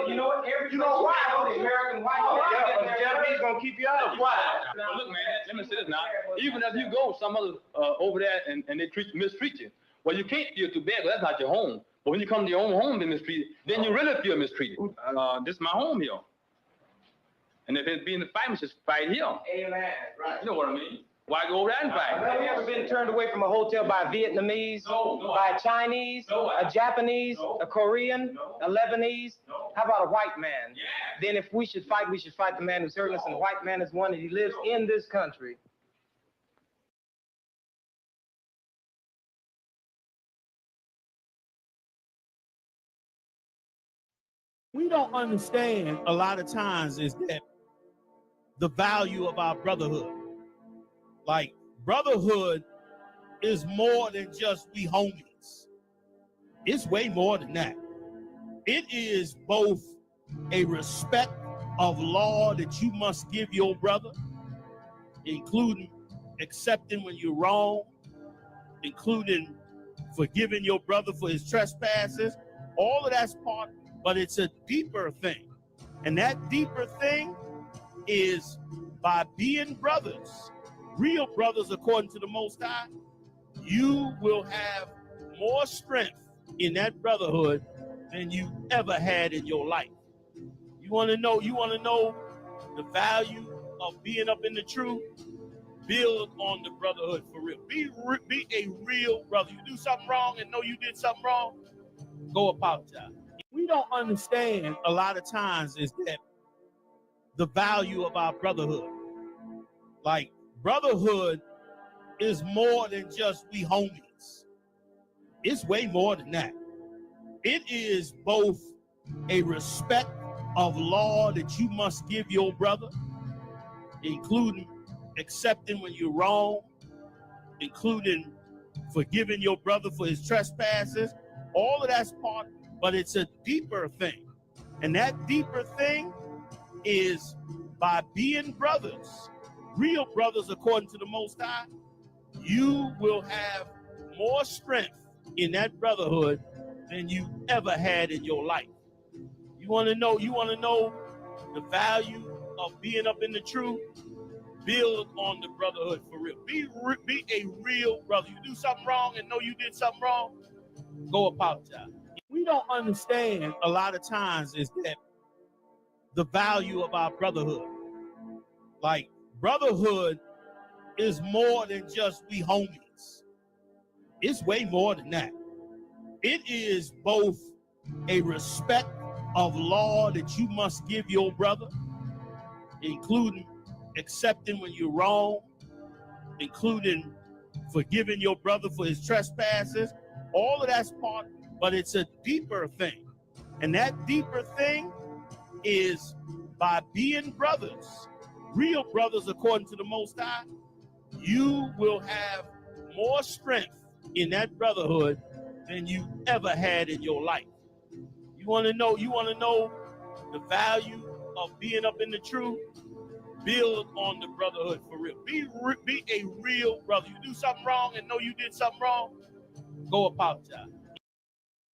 You know what? You know why? The American white Yeah, but the Japanese gonna keep you out. Why? Well, look, man, let me say this now. Even if you go some other over there and they mistreat you, well, you can't feel too bad, but that's not your home. But when you come to your own home and mistreated, then you really feel mistreated. This is my home here. And if it's being the fight, it's just fight here. Amen. Right. You know what I mean? Why go over there and fight? Have you ever been turned away from a hotel by a Vietnamese, by a Chinese, a Japanese, a Korean, a Lebanese? How about a white man? Then if we should fight the man who's hurting us, and the white man is one, and he lives in this country. We don't understand a lot of times is that the value of our brotherhood. Like, brotherhood is more than just we homies. It's way more than that. It is both a respect of law that you must give your brother, including accepting when you're wrong, including forgiving your brother for his trespasses. All of that's part, but it's a deeper thing. And that deeper thing is by being brothers, real brothers according to the Most High, you will have more strength in that brotherhood than you ever had in your life. You want to know the value of being up in the truth? Build on the brotherhood for real. Be a real brother. You do something wrong and know you did something wrong, go apologize. We don't understand a lot of times is that the value of our brotherhood. Like, brotherhood is more than just we homies. It's way more than that. It is both a respect of law that you must give your brother, including accepting when you're wrong, including forgiving your brother for his trespasses. All of that's part, but it's a deeper thing. And that deeper thing is by being brothers, real brothers according to the Most High, you will have more strength in that brotherhood than you ever had in your life. You want to know the value of being up in the truth? Build on the brotherhood for real. Be a real brother. You do something wrong and know you did something wrong, go apologize. We don't understand a lot of times is that the value of our brotherhood. Like, brotherhood is more than just we homies. It's way more than that. It is both a respect of law that you must give your brother, including accepting when you're wrong, including forgiving your brother for his trespasses. All of that's part, but it's a deeper thing. And that deeper thing is by being brothers, real brothers according to the Most High, you will have more strength in that brotherhood than you ever had in your life. You want to know the value of being up in the truth? Build on the brotherhood for real. Be a real brother. You do something wrong and know you did something wrong, go apologize.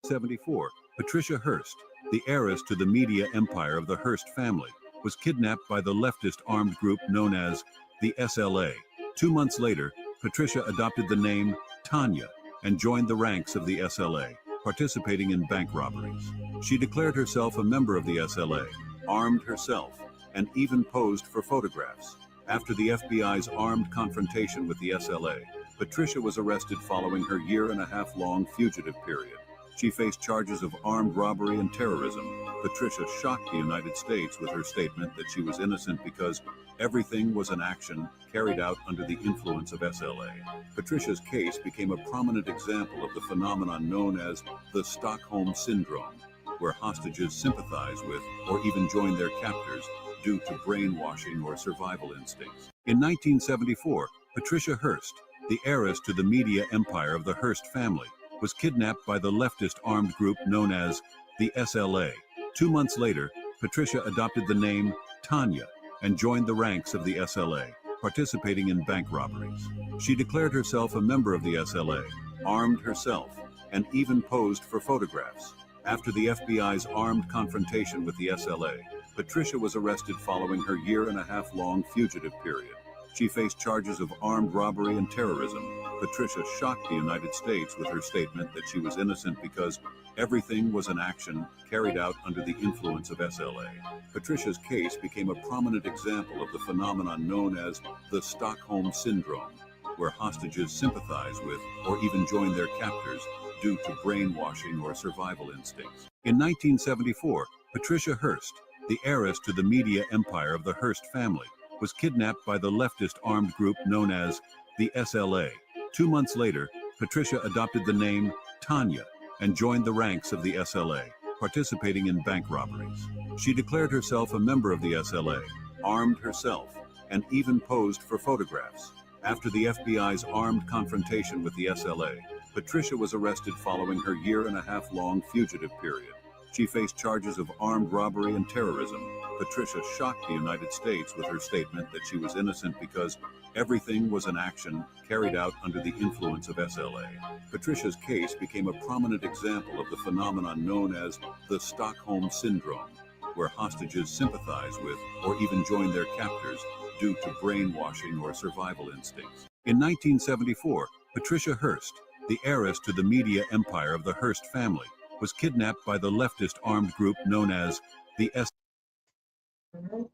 74, Patricia Hearst, the heiress to the media empire of the Hearst family, was kidnapped by the leftist armed group known as the SLA. 2 months later, Patricia adopted the name Tanya and joined the ranks of the SLA, participating in bank robberies. She declared herself a member of the SLA, armed herself, and even posed for photographs. After the FBI's armed confrontation with the SLA, Patricia was arrested following her year-and-a-half-long fugitive period. She faced charges of armed robbery and terrorism. Patricia shocked the United States with her statement that she was innocent because everything was an action carried out under the influence of SLA. Patricia's case became a prominent example of the phenomenon known as the Stockholm Syndrome, where hostages sympathize with or even join their captors due to brainwashing or survival instincts. In 1974, Patricia Hearst, the heiress to the media empire of the Hearst family, was kidnapped by the leftist armed group known as the SLA. 2 months later, Patricia adopted the name Tanya and joined the ranks of the SLA, participating in bank robberies. She declared herself a member of the SLA, armed herself, and even posed for photographs. After the FBI's armed confrontation with the SLA, Patricia was arrested following her year-and-a-half-long fugitive period. She faced charges of armed robbery and terrorism. Patricia shocked the United States with her statement that she was innocent because everything was an action carried out under the influence of SLA. Patricia's case became a prominent example of the phenomenon known as the Stockholm Syndrome, where hostages sympathize with or even join their captors due to brainwashing or survival instincts. In 1974, Patricia Hearst, the heiress to the media empire of the Hearst family, was kidnapped by the leftist armed group known as the SLA. 2 months later, Patricia adopted the name Tanya and joined the ranks of the SLA, participating in bank robberies. She declared herself a member of the SLA, armed herself, and even posed for photographs. After the FBI's armed confrontation with the SLA, Patricia was arrested following her year-and-a-half-long fugitive period. She faced charges of armed robbery and terrorism. Patricia shocked the United States with her statement that she was innocent because everything was an action carried out under the influence of SLA. Patricia's case became a prominent example of the phenomenon known as the Stockholm Syndrome, where hostages sympathize with or even join their captors due to brainwashing or survival instincts. In 1974, Patricia Hearst, the heiress to the media empire of the Hearst family, was kidnapped by the leftist armed group known as the All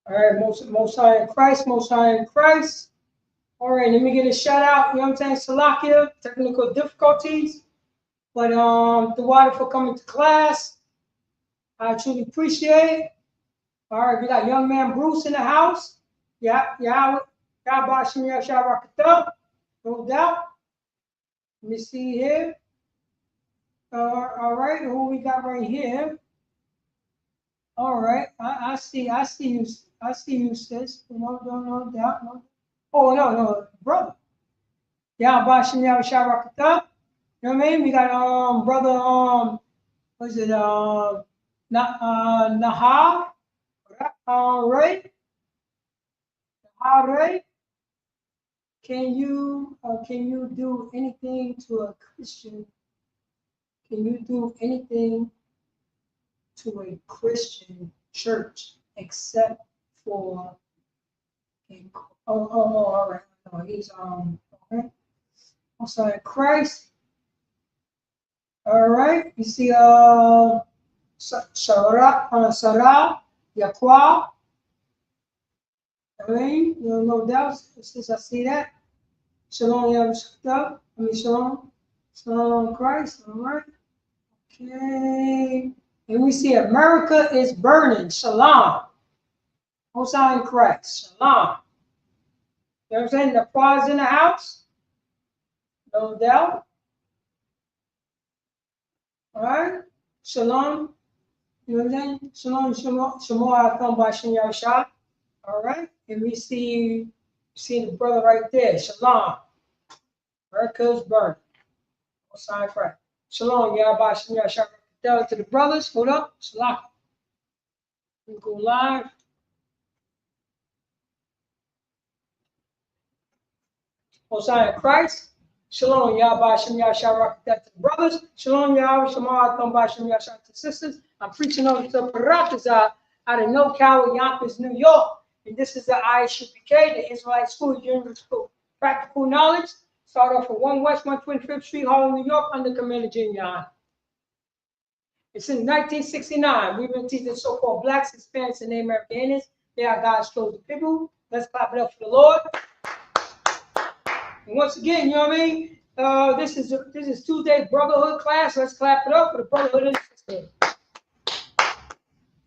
right, most high in Christ, most high in Christ. All right, let me get a shout out, you know what I'm saying, Salakia, technical difficulties. But the water for coming to class. I truly appreciate it. All right, we got young man Bruce in the house. Yeah, Bashim Yasharakata, no doubt. Let me see here. All right, who we got right here? All right, I see you, sis. No doubt. No. Oh no, brother. Yeah, Bashim Yasharakata. You know what I mean? We got brother what's it Nahar. All right. Can you do anything to a Christian? Can you do anything to a Christian church except for all right. No, he's okay. I'm sorry, Christ. All right. You see Sarah, Yaqua. I mean, no doubt, since I see that. Shalom, Shalom, Christ. All right. Okay. And we see America is burning. Shalom. Hosanna in Christ. Shalom. You know what I'm saying? The applause in the house. No doubt. All right. Shalom. You know what I'm saying? Shalom. All right. And we see See the brother right there. Shalom. America's burning. Sign Christ. Shalom. Yahweh Shem Yahshua. Tell it to the brothers. Hold up. Shalom. We go live. Hosanna Christ. Shalom, Yahweh Shem Yahshua. That to the brothers. Shalom, Yahweh Shem Yahshua to the sisters. I'm preaching over to Brtherhood out of NoCal, Yonkers, New York. And this is the ISUPK, the Israelite School, Junior School. Practical knowledge. Start off at 1 West 125th Street, Harlem, New York, under Commander Junior. And since 1969, we've been teaching so-called blacks, Hispanics, and Native Americans. They are God's chosen people. Let's clap it up for the Lord. And once again, you know what I mean? This is Tuesday Brotherhood class. Let's clap it up for the Brotherhood and Sisterhood.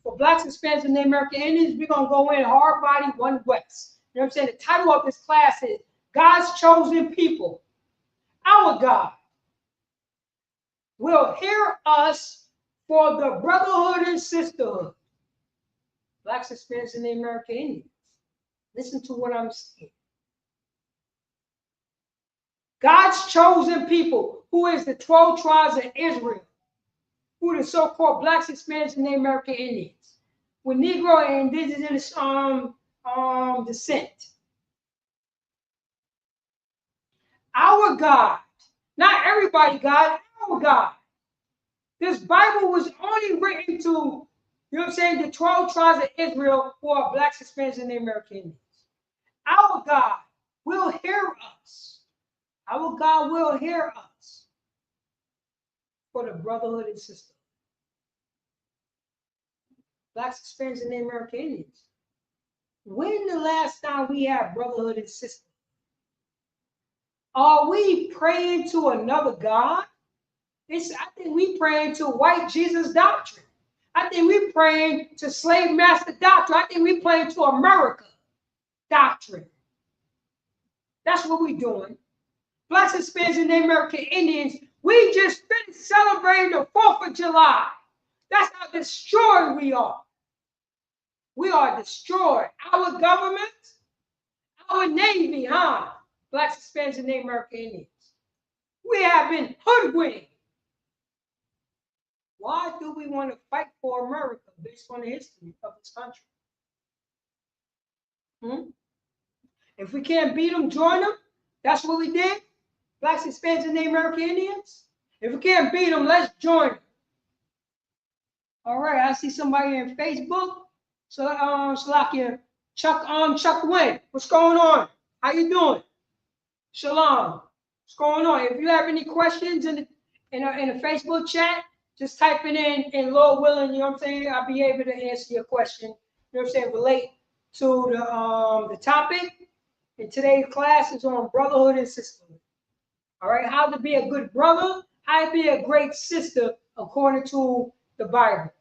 For blacks, Hispanics, and Native American Indians, we're gonna go in hard body 1 West. You know what I'm saying? The title of this class is God's chosen people. Our God will hear us for the Brotherhood and Sisterhood. Blacks, Hispanics, and Native American Indians. Listen to what I'm saying. God's chosen people, who is the 12 tribes of Israel, who are the so-called blacks, Hispanics, and Native American Indians, with Negro and indigenous descent. Our God, not everybody God, our God. This Bible was only written to, you know what I'm saying, the 12 tribes of Israel who are blacks, Hispanics, and Native American Indians. Our God will hear us. Our God will hear us for the Brotherhood and Sisterhood. Blacks, Hispanics, and Native American Indians. When the last time we had Brotherhood and Sisterhood? Are we praying to another God? I think we praying to white Jesus doctrine. I think we praying to slave master doctrine. I think we praying to America doctrine. That's what we're doing. Blacks, Hispanics, and Native American Indians, we just finished celebrating the 4th of July. That's how destroyed we are. We are destroyed. Our government, our Navy, Blacks, Hispanics, and Native American Indians. We have been hoodwinked. Why do we want to fight for America based on the history of this country? If we can't beat them, join them. That's what we did. Blacks, Hispanics, and Native American Indians. If we can't beat them, let's join them. All right, I see somebody in Facebook. So, Salakia, Chuck Wayne, what's going on? How you doing? Shalom. What's going on? If you have any questions in the Facebook chat, just type it in, and Lord willing, you know what I'm saying, I'll be able to answer your question. You know what I'm saying, relate to the topic. And today's class is on Brotherhood and Sisterhood. All right, how to be a good brother, how to be a great sister according to the Bible.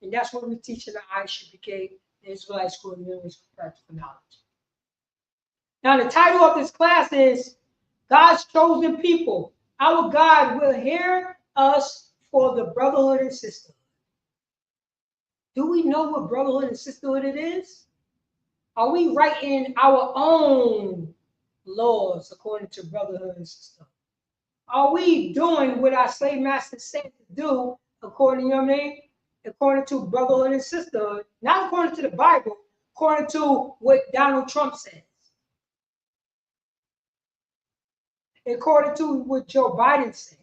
And that's what we teach in the ISUPK, the Israelite School of Practical Knowledge. Now, the title of this class is God's Chosen People. Our God will hear us for the Brotherhood and Sisterhood. Do we know what Brotherhood and Sisterhood it is? Are we writing our own laws according to Brotherhood and Sisterhood? Are we doing what our slave masters said to do according, you know what I mean? According to Brotherhood and Sisterhood, not according to the Bible, according to what Donald Trump says, according to what Joe Biden says,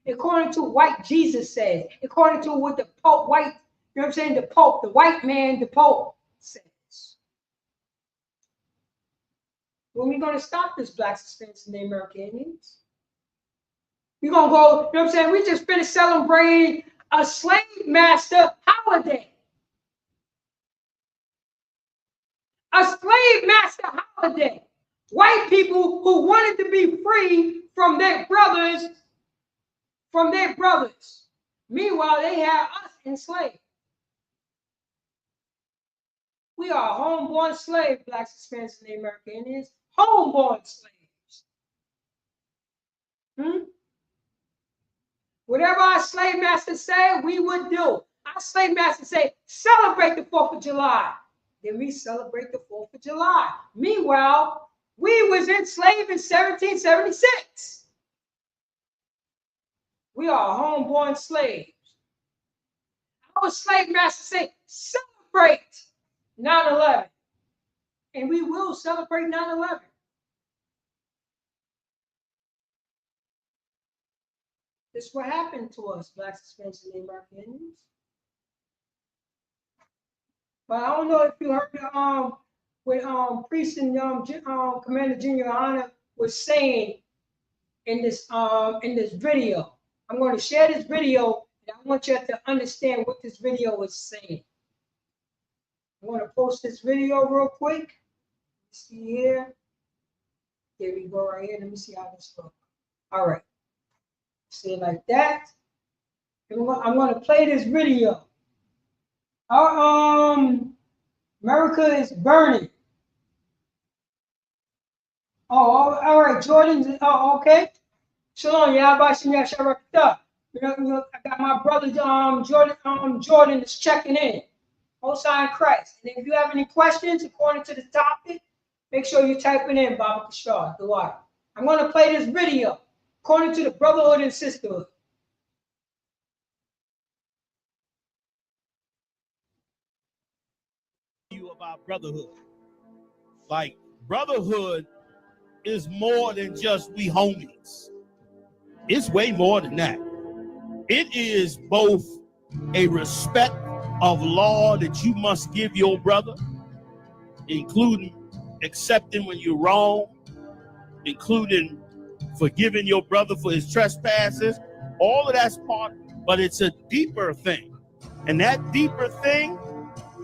according to what Jesus says, according to what the Pope, you know what I'm saying, the Pope, the white man, the Pope says. When are we going to stop this blacks, Hispanics, and Native American Indians? We're going to go, you know what I'm saying, we just finished celebrating a slave master holiday. A slave master holiday. White people who wanted to be free from their brothers, Meanwhile, they have us enslaved. We are homeborn slaves, blacks, Hispanics, and Native American Indians. Homeborn slaves. Whatever our slave masters say, we would do. Our slave masters say, celebrate the 4th of July. Then we celebrate the 4th of July. Meanwhile, We was enslaved in 1776. We are homeborn slaves. Our slave master say, celebrate 9/11. And we will celebrate 9/11. This is what happened to us, Blacks, Hispanics, and American Indians. But I don't know if you heard what Priest and Commander Junior Honor was saying in this video. I'm going to share this video, and I want you to understand what this video is saying. I'm going to post this video real quick. See here. There we go right here. Let me see how this looks. All right. See it like that. I'm going to play this video. America is burning. Oh, all right, Jordan. Oh, okay. Shalom, Yahweh Shem Yasharakta. I got my brother Jordan is checking in. Most High in Christ. And if you have any questions according to the topic, make sure you type it in, Baba Kashar, the water. I'm going to play this video according to the Brotherhood and Sisterhood. About brotherhood. Like, brotherhood is more than just we homies. It's way more than that. It is both a respect of law that you must give your brother, including accepting when you're wrong, including forgiving your brother for his trespasses. All of that's part, but it's a deeper thing. And that deeper thing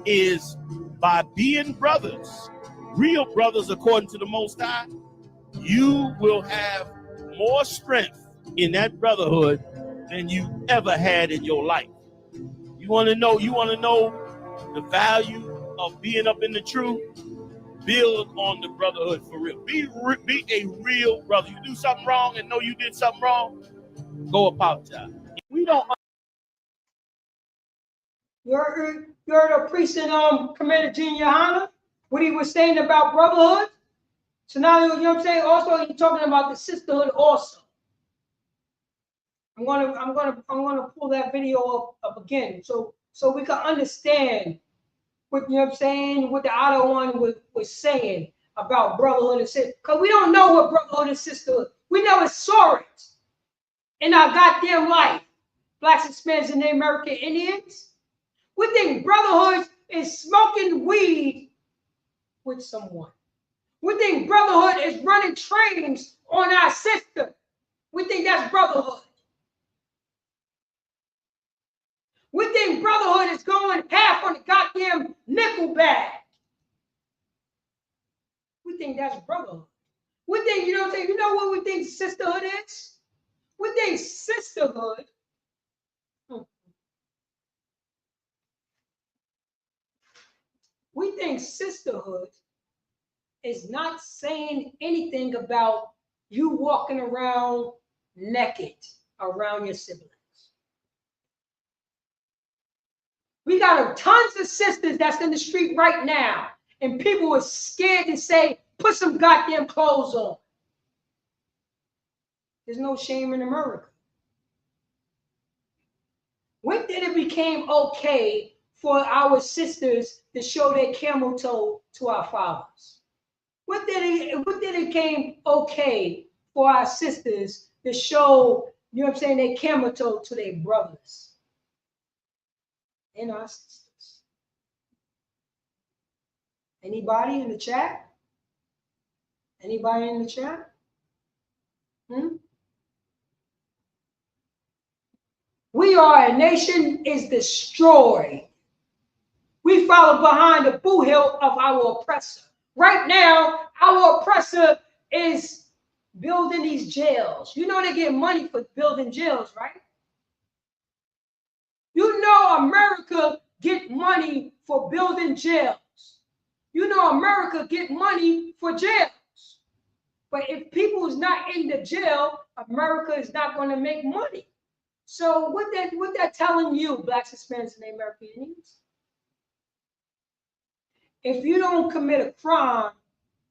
is by being brothers, real brothers according to the Most High, you will have more strength in that brotherhood than you ever had in your life. You want to know the value of being up in the truth? Build on the brotherhood for real. Be a real brother. You do something wrong and know you did something wrong, go apologize. We don't. You're the priest and Commander Junior Hanna, what he was saying about brotherhood. So now you know what I'm saying. Also, you're talking about the sisterhood. Also, I'm gonna pull that video up again, so we can understand what you know what I'm saying. What the other one was saying about brotherhood and sisterhood, because we don't know what brotherhood and sisterhood. We never saw it in our goddamn life. Blacks, Hispanics, and Native American Indians. We think brotherhood is smoking weed with someone. We think brotherhood is running trains on our sister. We think that's brotherhood. We think brotherhood is going half on the goddamn nickel bag. We think that's brotherhood. We think, you know what I'm saying? You know what we think sisterhood is? We think sisterhood. We think sisterhood is not saying anything about you walking around naked around your siblings. We got tons of sisters that's in the street right now, and people are scared to say, put some goddamn clothes on. There's no shame in America. When did it become okay for our sisters to show their camel toe to our fathers? When did it become okay for our sisters to show, you know what I'm saying, their camel toe to their brothers and our sisters? Anybody in the chat? Anybody in the chat? We are a nation is destroyed. We follow behind the boot heel of our oppressor. Right now, our oppressor is building these jails. You know they get money for building jails, right? You know America get money for building jails. You know America get money for jails. But if people is not in the jail, America is not going to make money. So what that telling you, Blacks, Hispanics, and Native American Indians? If you don't commit a crime,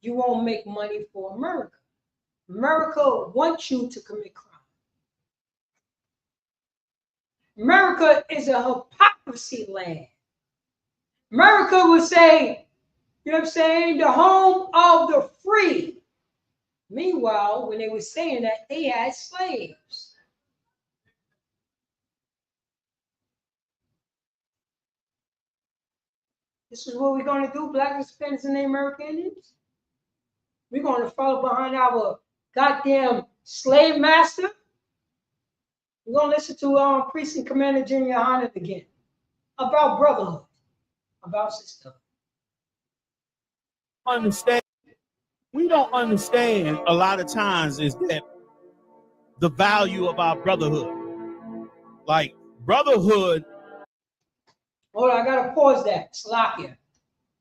you won't make money for America. America wants you to commit crime. America is a hypocrisy land. America would say, you know what I'm saying, the home of the free. Meanwhile, when they were saying that, they had slaves. This is what we're going to do, Black Hispanics and the American Indians. We're going to follow behind our goddamn slave master. We're going to listen to Precinct Commander Junior Yohanan again about brotherhood, about sisterhood. We don't understand a lot of times is that the value of our brotherhood. Like brotherhood. Hold on, I gotta pause that. Slakia.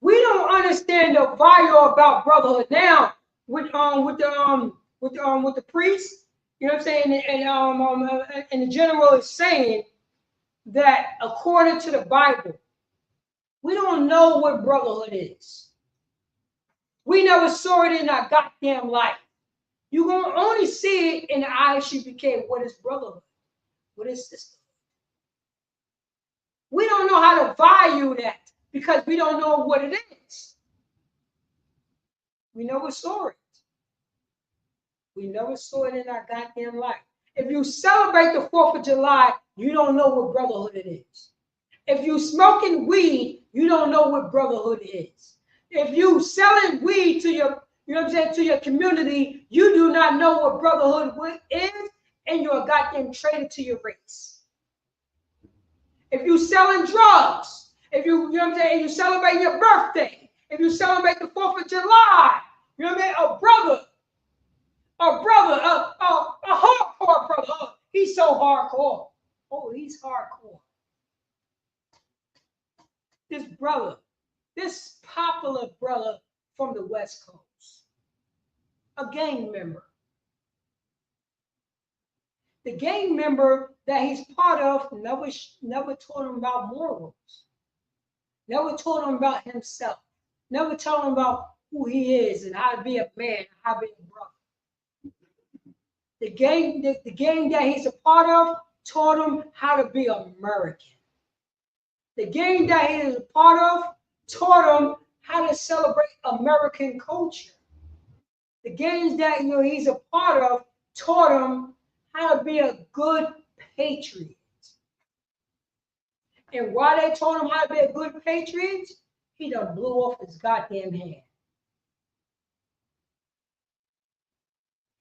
We don't understand the value about brotherhood now with the priest. You know what I'm saying? And the general is saying that according to the Bible, we don't know what brotherhood is. We never saw it in our goddamn life. You're going to only see it in the ISUPK. What is brotherhood? What is sisterhood? We don't know how to value that because we don't know what it is. We never saw it. We never saw it in our goddamn life. If you celebrate the 4th of July, you don't know what brotherhood it is. If you smoking weed, you don't know what brotherhood is. If you selling weed to your, you know what I'm saying, to your community, you do not know what brotherhood is, and you're a goddamn traitor to your race. If you selling drugs, if you know what I'm saying, you celebrate your birthday, if you celebrate the 4th of July, you know what I mean, a hardcore brother. Oh, he's so hardcore. Oh, he's hardcore. This brother, this popular brother from the West Coast, a gang member. The gang member that he's part of never told him about morals, never told him about himself, never told him about who he is and how to be a man, how to be a brother. The gang that he's a part of taught him how to be American. The gang that he is a part of taught him how to celebrate American culture. The gangs that he's a part of taught him how to be a good patriot. And while they told him how to be a good patriot, he done blew off his goddamn hand.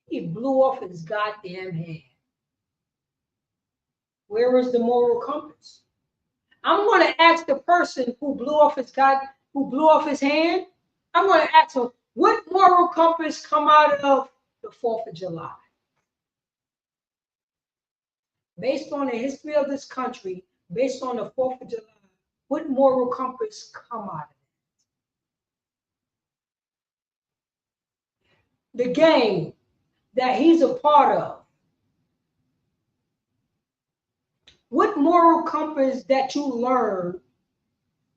He blew off his goddamn hand. Where is the moral compass? I'm going to ask the person who blew off his hand. I'm going to ask him, what moral compass come out of the 4th of July? Based on the history of this country, based on the 4th of July, what moral compass come out of it? The gang that he's a part of. What moral compass that you learn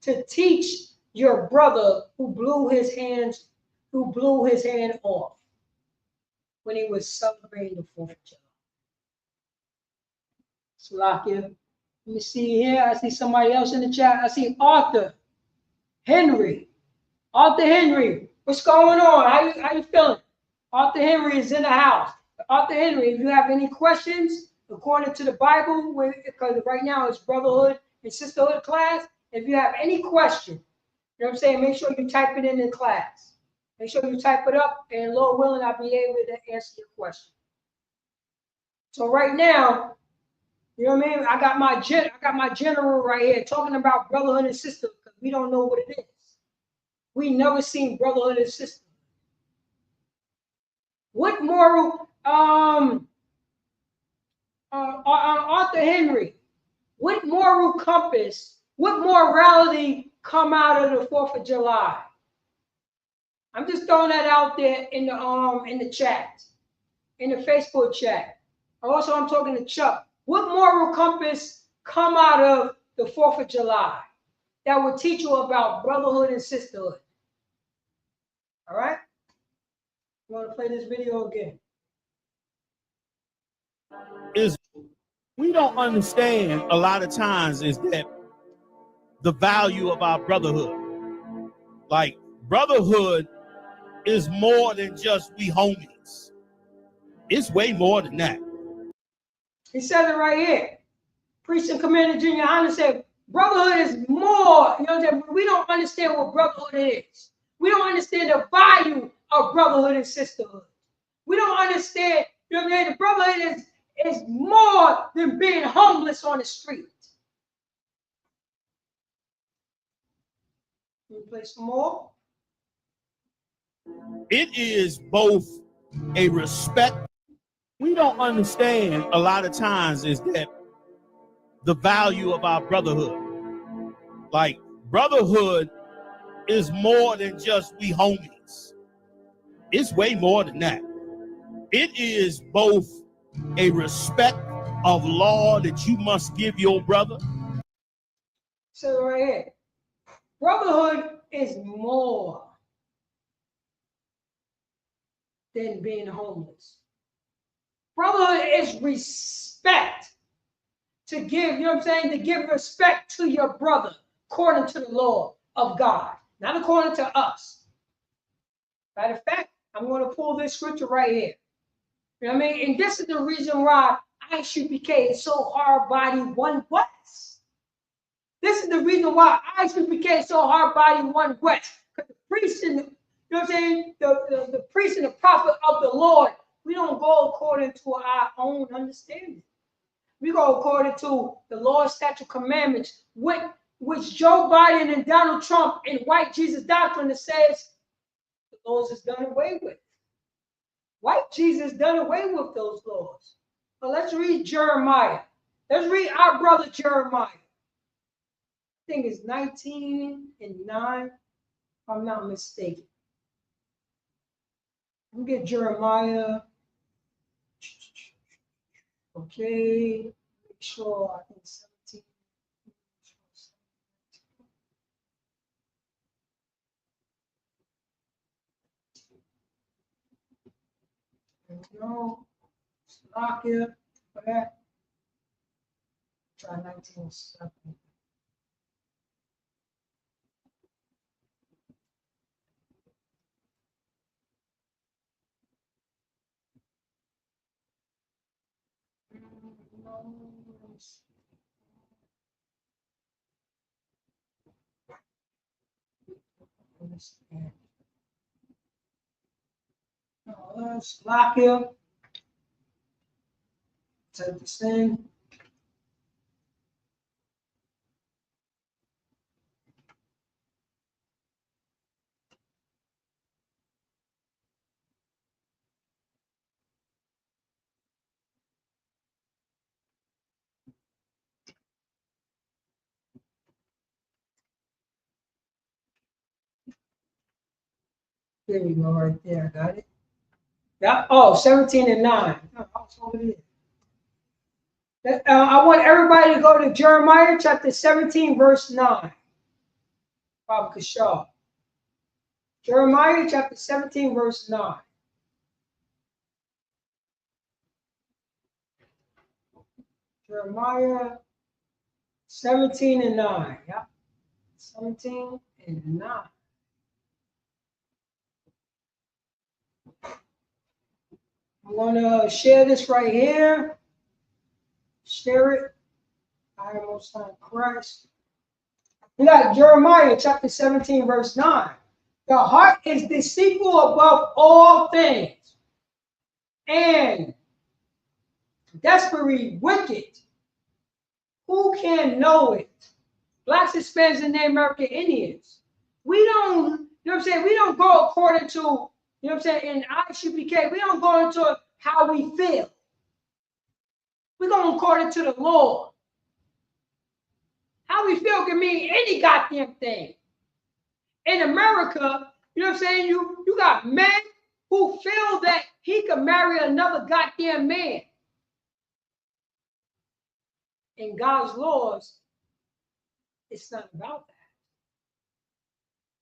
to teach your brother who blew his hand off when he was celebrating the 4th of July? Salakia. Let me see here. I see somebody else in the chat. I see Arthur Henry. Arthur Henry, what's going on? How you feeling? Arthur Henry is in the house. Arthur Henry, if you have any questions, according to the Bible, because right now it's Brotherhood and Sisterhood class, if you have any question, you know what I'm saying, make sure you type it in the class. Make sure you type it up, and Lord willing, I'll be able to answer your question. So right now, you know what I mean? I got my general right here talking about brotherhood and sisterhood because we don't know what it is. We never seen brotherhood and sisterhood. What moral, Arthur Henry, what moral compass, what morality come out of the 4th of July? I'm just throwing that out there in the chat, in the Facebook chat. Also, I'm talking to Chuck. What moral compass come out of the 4th of July that will teach you about brotherhood and sisterhood? All right? I'm going to play this video again. Is we don't understand a lot of times is that the value of our brotherhood. Like, brotherhood is more than just we homies. It's way more than that. He said it right here. Priest and Commander Junior Honor said, brotherhood is more. You know, we don't understand what brotherhood is. We don't understand the value of brotherhood and sisterhood. We don't understand, you know, the brotherhood is more than being homeless on the street. Can you play some more? It is both a respect. We don't understand a lot of times is that the value of our brotherhood. Like, brotherhood is more than just we homies. It's way more than that. It is both a respect of law that you must give your brother. So right here, brotherhood is more than being homeless. Brotherhood is respect. To give, you know what I'm saying? To give respect to your brother according to the law of God, not according to us. Matter of fact, I'm going to pull this scripture right here. You know what I mean? And this is the reason why ISUPK is so hard body one West. This is the reason why ISUPK is so hard body one West. Because the priest and you know what I'm saying? The priest and the prophet of the Lord, we don't go according to our own understanding. We go according to the Lord's statute commandments, which Joe Biden and Donald Trump and white Jesus doctrine that says the laws is done away with. White Jesus done away with those laws. But let's read Jeremiah. Let's read our brother Jeremiah. I think it's 19:9, if I'm not mistaken. Let me get Jeremiah. Okay, make sure I think 17. There we go. Lock it for that. Try 19:7. Let's lock it. Take this in. There we go, right there. Got it. Yeah. Oh, 17:9. Oh, I was over there. I want everybody to go to Jeremiah chapter 17, verse 9. Probably Kashar. Jeremiah chapter 17, verse 9. Jeremiah 17:9. Yeah. 17:9. I'm going to share this right here. Share it. I am most high Christ. You got Jeremiah chapter 17, verse 9. The heart is deceitful above all things and desperately wicked. Who can know it? Blacks, Hispanics, and Native American Indians. We don't, you know what I'm saying? We don't go according to, you know what I'm saying, in ISUPK, we don't go into how we feel. We're going according to the Lord. How we feel can mean any goddamn thing. In America, you know what I'm saying? You got men who feel that he could marry another goddamn man. In God's laws, it's not about that.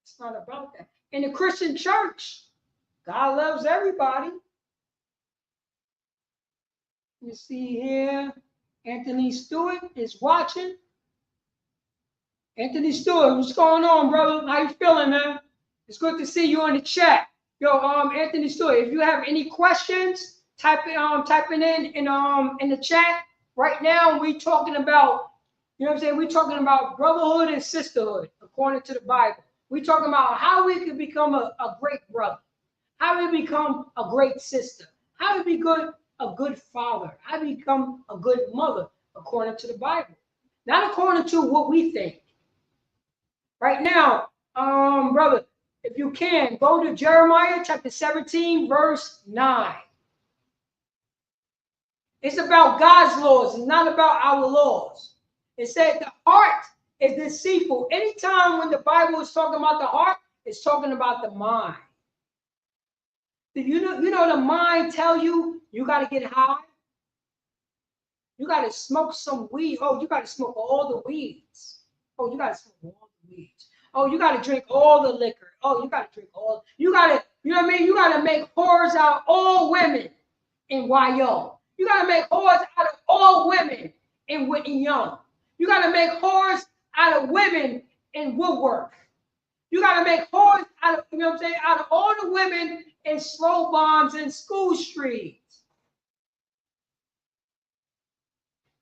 It's not about that. In the Christian church, God loves everybody. You see here, Anthony Stewart is watching. Anthony Stewart, what's going on, brother? How you feeling, man? It's good to see you in the chat. Yo, Anthony Stewart, if you have any questions, typing in the chat. Right now, we talking about, you know what I'm saying? We're talking about brotherhood and sisterhood, according to the Bible. We're talking about how we can become a great brother, how we become a great sister, how we become a good father, how we become a good mother, according to the Bible. Not according to what we think. Right now, brother, if you can, go to Jeremiah chapter 17, verse 9. It's about God's laws. It's not about our laws. It said the heart is deceitful. Anytime when the Bible is talking about the heart, it's talking about the mind. You know the mind tell you got to get high. You got to smoke some weed. Oh, you got to smoke all the weeds. Oh, you got to smoke all the weeds. Oh, you got to drink all the liquor. Oh, you got to drink all. You got to, you know what I mean? You got to make whores out of all women in YO. You got to make whores out of all women in Whitney Young. You got to make whores out of women in Woodwork. You got to make whores out of, you know what I'm saying, out of all the women in slow bombs and School Street.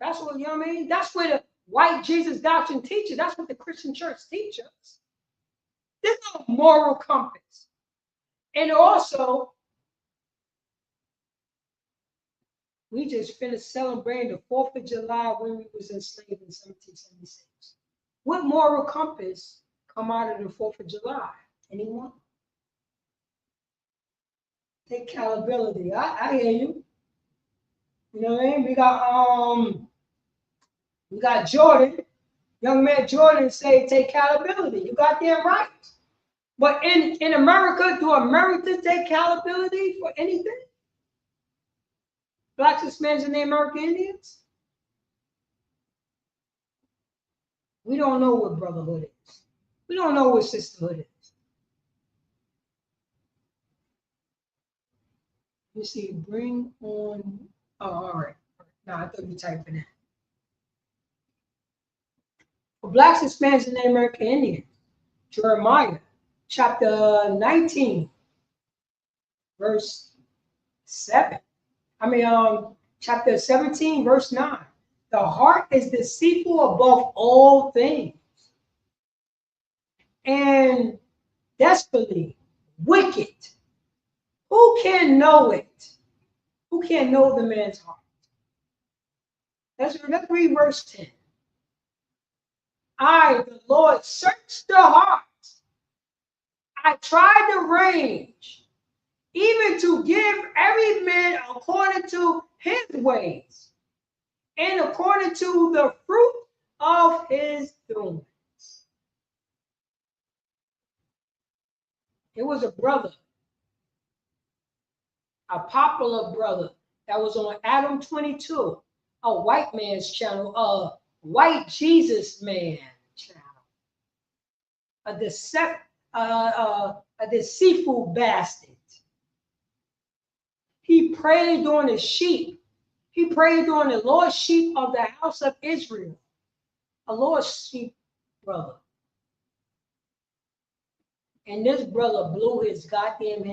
That's what, you know what I mean? That's where the white Jesus doctrine teaches. That's what the Christian church teaches. There's no moral compass. And also, we just finished celebrating the 4th of July when we was enslaved in 1776. What moral compass come out of the 4th of July? Anyone? Take accountability. I hear you. You know what I mean? We got Jordan, young man Jordan say take accountability. You got damn right. But in America, do Americans take accountability for anything? Blacks, Hispanics, and the American Indians? We don't know what brotherhood is. We don't know what sisterhood is. You see, bring on. Oh, all right. No, I thought you were typing that. For Blacks, Hispanics, and the American Indians, Jeremiah chapter 19, verse 7. Chapter 17, verse 9. The heart is deceitful above all things and desperately wicked. Who can know it? Who can know the man's heart? Let's read verse 10. I, the Lord, search the heart. I try the range, even to give every man according to his ways and according to the fruit of his doings. It was a brother, a popular brother that was on Adam 22, a white man's channel, a white Jesus man channel, a deceitful bastard. He preyed on the sheep. He preyed on the lost sheep of the house of Israel, a lost sheep brother. And this brother blew his goddamn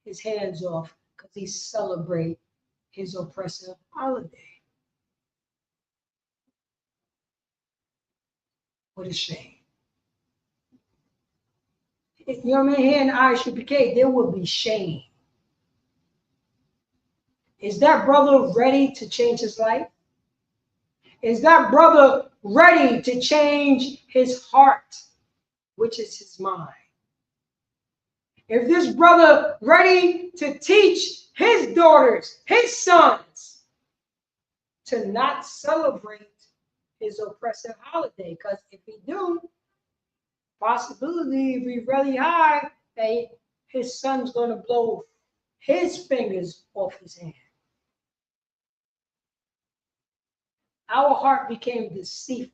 his hands off because he celebrated his oppressive holiday. What a shame. You know what I mean? Here in the ISUPK, there will be shame. Is that brother ready to change his life? Is that brother ready to change his heart, which is his mind? If this brother ready to teach his daughters, his sons, to not celebrate his oppressive holiday, because if he do, possibility if he's really high, that his son's going to blow his fingers off his hand. Our heart became deceitful.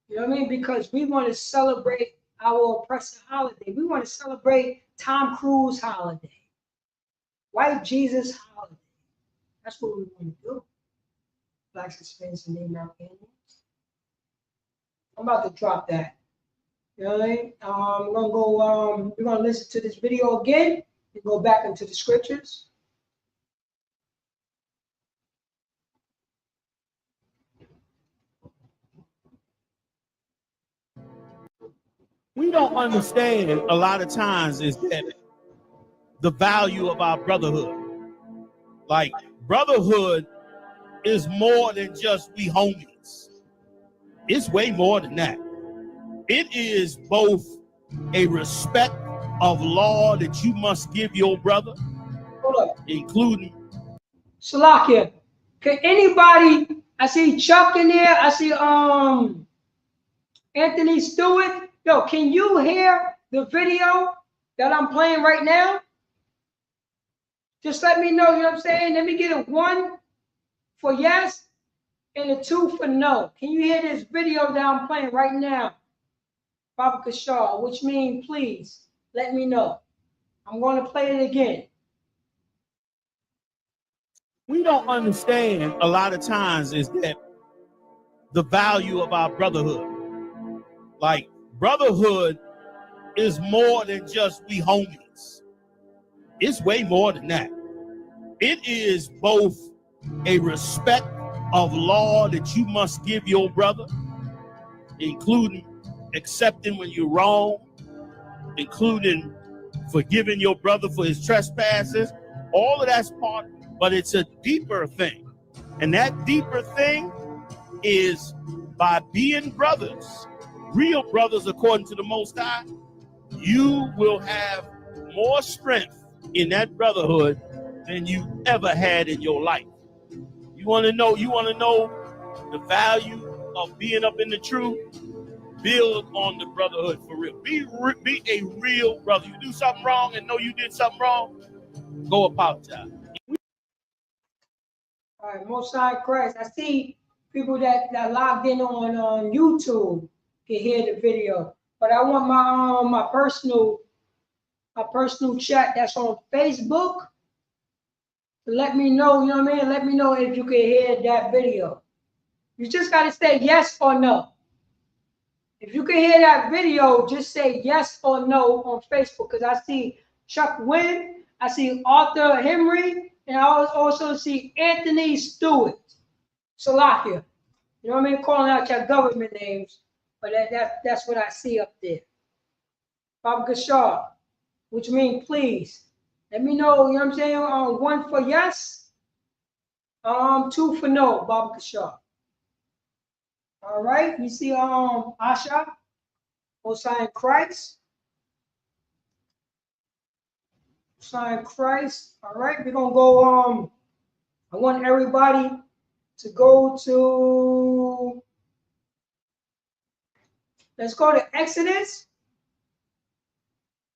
You know what I mean? Because we want to celebrate our oppressor holiday. We want to celebrate Tom Cruise holiday, white Jesus holiday. That's what we want to do. Blacks, Hispanics, and Native American Indians. I'm about to drop that. You know what I mean? We're gonna go. We're gonna listen to this video again and go back into the scriptures. We don't understand a lot of times is that the value of our brotherhood. Like, brotherhood is more than just we homies. It's way more than that. It is both a respect of law that you must give your brother, including Salakia. Can anybody? I see Chuck in there. I see Anthony Stewart. Yo, can you hear the video that I'm playing right now? Just let me know, you know what I'm saying? Let me get a 1 for yes and a 2 for no. Can you hear this video that I'm playing right now? Baba Kashar, which means please let me know. I'm going to play it again. we don't understand a lot of times is that the value of our brotherhood. Like, brotherhood is more than just we homies. It's way more than that. It is both a respect of law that you must give your brother, including accepting when you're wrong, including forgiving your brother for his trespasses. All of that's part, but it's a deeper thing. And that deeper thing is by being brothers, real brothers according to the Most High, you will have more strength in that brotherhood than you ever had in your life. You want to know the value of being up in the truth? Build on the brotherhood for real. Be a real brother. You do something wrong and know you did something wrong, go apologize. All right, Most High Christ. I see people that logged in on YouTube can hear the video, but I want my personal chat that's on Facebook to let me know. You know what I mean? Let me know if you can hear that video. You just got to say yes or no. If you can hear that video, just say yes or no on Facebook, because I see Chuck Wynn, I see Arthur Henry, and I also see Anthony Stewart. Salakia. You know what I mean? Calling out your government names, but that's what I see up there. Baba Kashar, which means please let me know, you know what I'm saying? 1 for yes, 2 for no, Baba Kashar. All right, you see Asha, Hosea Christ. Hosea Christ. All right, we're gonna go I want everybody to go to, let's go to Exodus.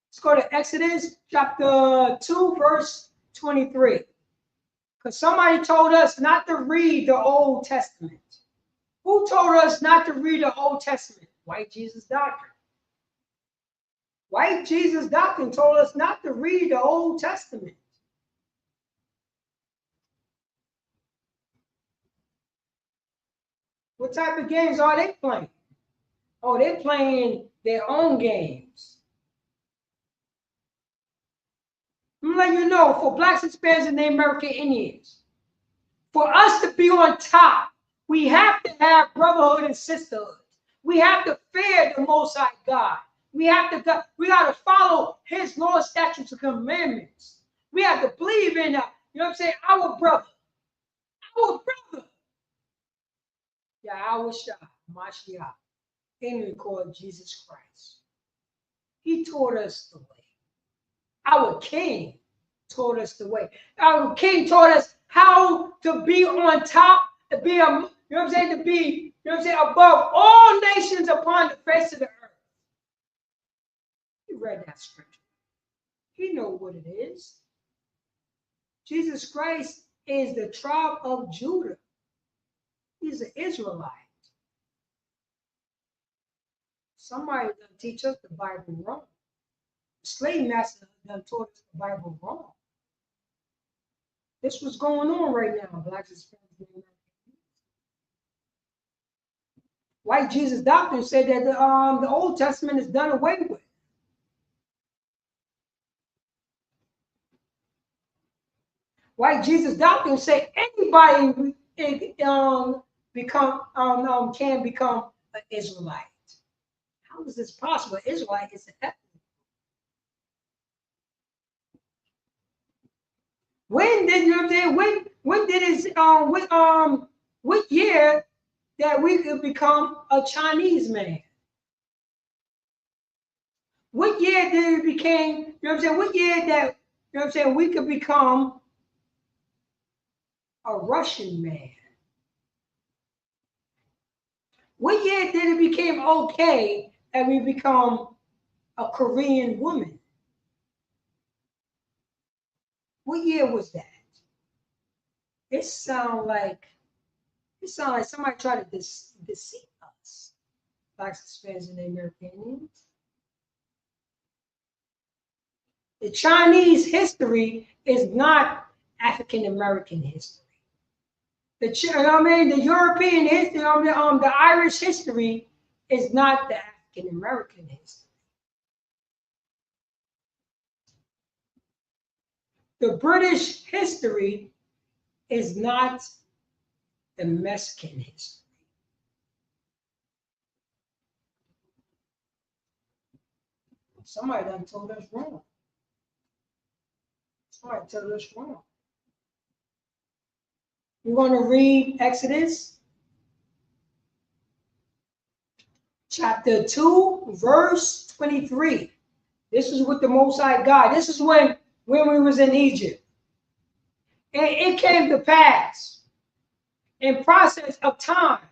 Let's go to Exodus chapter 2, verse 23. Because somebody told us not to read the Old Testament. Who told us not to read the Old Testament? White Jesus Doctrine. White Jesus Doctrine told us not to read the Old Testament. What type of games are they playing? Oh, they're playing their own games. I'm letting you know, for Blacks, Hispanics, and Native American Indians, for us to be on top, we have to have brotherhood and sisterhood. We have to fear the Most High God. We got to follow His law, statutes, and commandments. We have to believe in, you know what I'm saying, our brother. Yahweh Shah, Mashiach, him called Jesus Christ. He taught us the way. Our King taught us the way. Our King taught us how to be on top, to be you know what I'm saying, to be, you know what I'm saying, above all nations upon the face of the earth. He read that scripture. He knows what it is. Jesus Christ is the tribe of Judah. He's an Israelite. Somebody done teach us the Bible wrong. The slave master done taught us the Bible wrong. This was going on right now, blacks, Hispanics, White Jesus doctrine said that the Old Testament is done away with. White Jesus doctrine say anybody can become an Israelite. How is this possible? Israelite is an ethnic. When did what year that we could become a Chinese man? What year did it became, you know what I'm saying? What year that, you know what I'm saying, we could become a Russian man? What year did it become okay that we become a Korean woman? What year was that? It sounds like somebody tried to deceive us, blacks, Hispanics, and Americans. The Chinese history is not African American history. The European history, the Irish history is not the African American history. The British history is not the Mexican history. Somebody done told us wrong. Somebody told us wrong. We're going to read Exodus chapter 2, verse 23. This is with the Most High God. This is when we was in Egypt. And it came to pass in process of time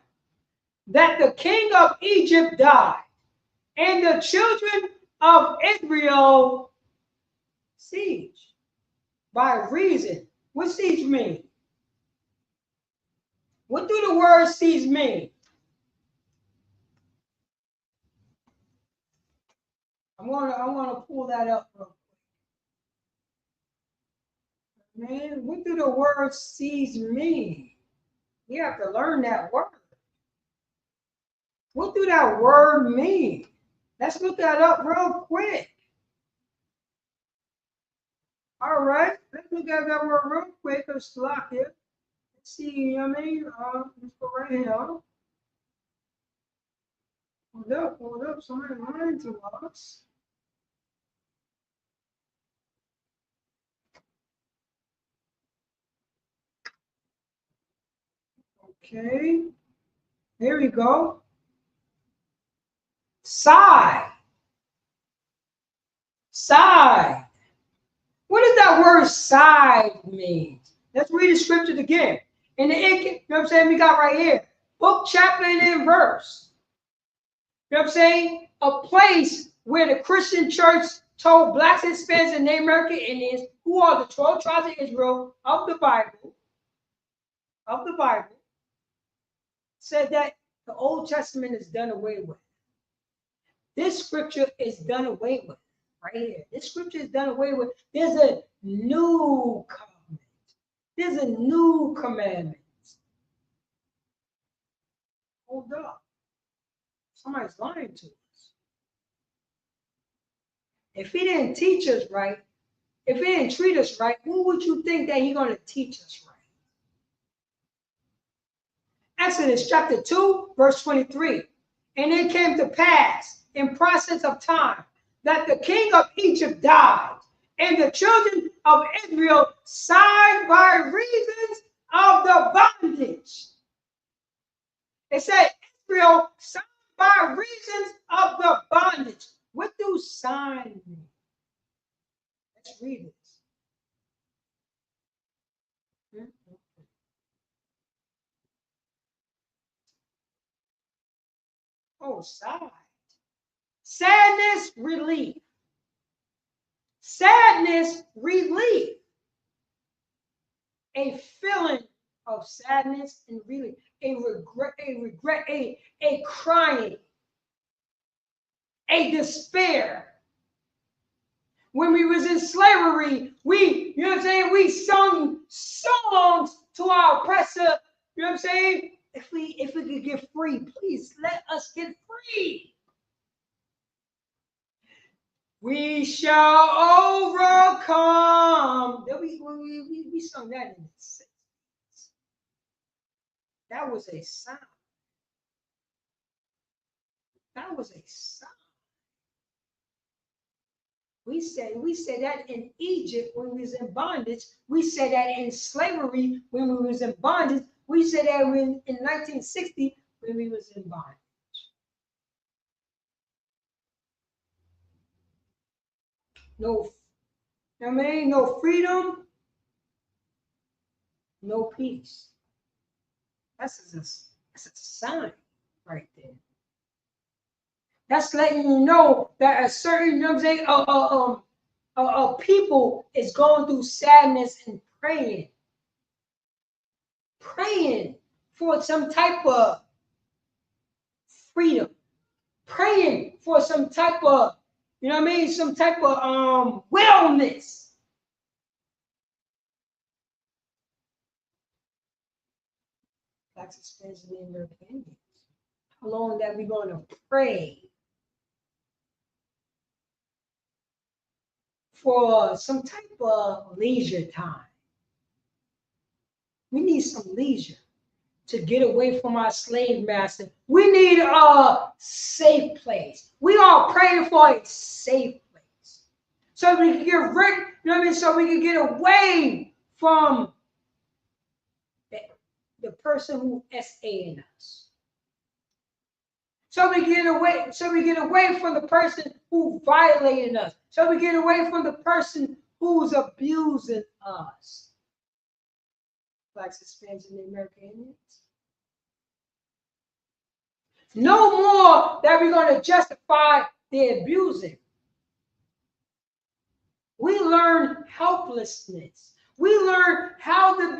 that the king of Egypt died, and the children of Israel siege by reason. What siege mean? What do the word siege mean? I wanna pull that up real quick. Man, what do the word siege mean? We have to learn that word. What do that word mean? Let's look that up real quick. All right, let's look at that word real quick. Let's lock it. Let's see, you know what I mean? Let's go right here. Hold up. Somebody lying to us. Okay, here we go. Side. What does that word side mean? Let's read the scriptures again. In the you know what I'm saying? We got right here. Book, chapter, and verse. You know what I'm saying? A place where the Christian church told blacks, Hispanics, and Native American Indians, who are the 12 tribes of Israel of the Bible, said that the Old Testament is done away with. This scripture is done away with right here. This scripture is done away with. There's a new covenant. There's a new commandment. Hold up. Somebody's lying to us. If he didn't teach us right, if he didn't treat us right, who would you think that he's going to teach us right? Exodus chapter 2, verse 23. And it came to pass in process of time that the king of Egypt died, and the children of Israel sighed by reasons of the bondage. It said Israel sighed by reasons of the bondage. What do sign mean? Let's read this. Oh, sigh. Sadness, relief. Sadness, relief. A feeling of sadness and relief. A regret, a crying. a despair. When we was in slavery, we, you know what I'm saying, we sung songs to our oppressor, you know what I'm saying? If we could get free, please let us get free. We shall overcome. We sung that in the 60s. That was a sound. That was a sound. We said that in Egypt when we was in bondage. We said that in slavery when we was in bondage. We said that in 1960 when we was in bondage. No, I mean, no freedom, no peace. That's a sign right there. That's letting you know that a certain, you know what I'm saying, people is going through sadness and praying for some type of freedom, praying for some type of, you know what I mean, some type of wellness. Blacks, Hispanics, and American Indians. How long that we going to pray for some type of leisure time? We need some leisure to get away from our slave master. We need a safe place. We are praying for a safe place, so we can get rid, you know what I mean, so we can get away from the person who SA'ing us. So we get away from the person who violated us. So we get away from the person who's abusing us. Blacks, Hispanics, and the American Indians. No more that we're going to justify the abusing. We learn helplessness. We learn how to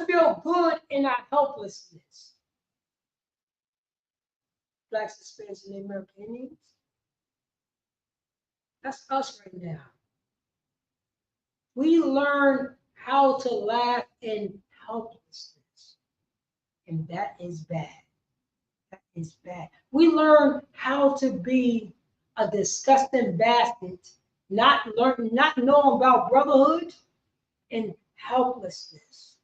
feel good in our helplessness. Blacks, Hispanics, and the American Indians. That's us right now. We learn how to laugh in helplessness, and that is bad. That is bad. We learn how to be a disgusting bastard, not knowing about brotherhood and helplessness.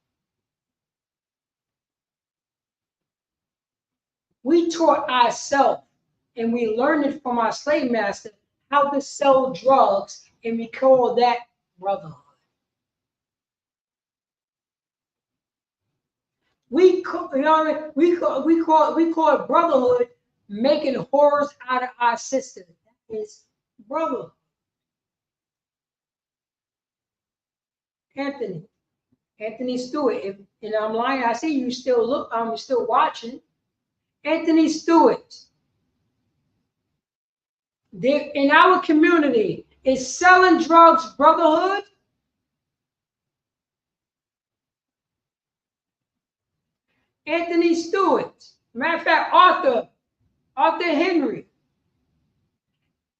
We taught ourselves, and we learned it from our slave master, how to sell drugs, and we call that brotherhood. We call it brotherhood, making whores out of our sisters. That is brotherhood. Anthony Stewart. And I'm lying. I see you still I'm still watching. Anthony Stewart. In our community, is selling drugs brotherhood? Anthony Stewart. Matter of fact, Arthur Henry.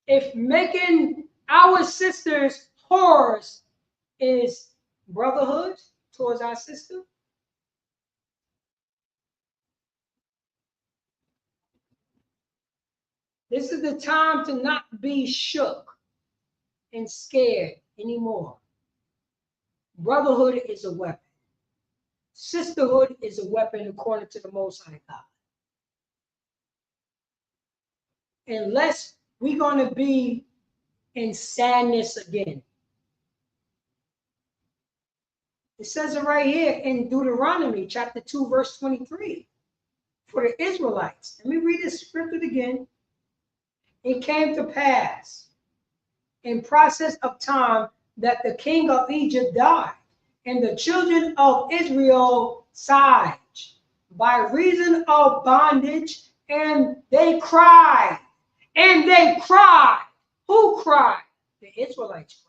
If making our sisters whores is brotherhood towards our sister, this is the time to not be shook and scared anymore. Brotherhood is a weapon. Sisterhood is a weapon according to the Most High God. Unless we're going to be in sadness again. It says it right here in Deuteronomy chapter 2, verse 23. For the Israelites. Let me read this scripture again. It came to pass in process of time that the king of Egypt died, and the children of Israel sighed by reason of bondage, and they cried. And they cried. Who cried? The Israelites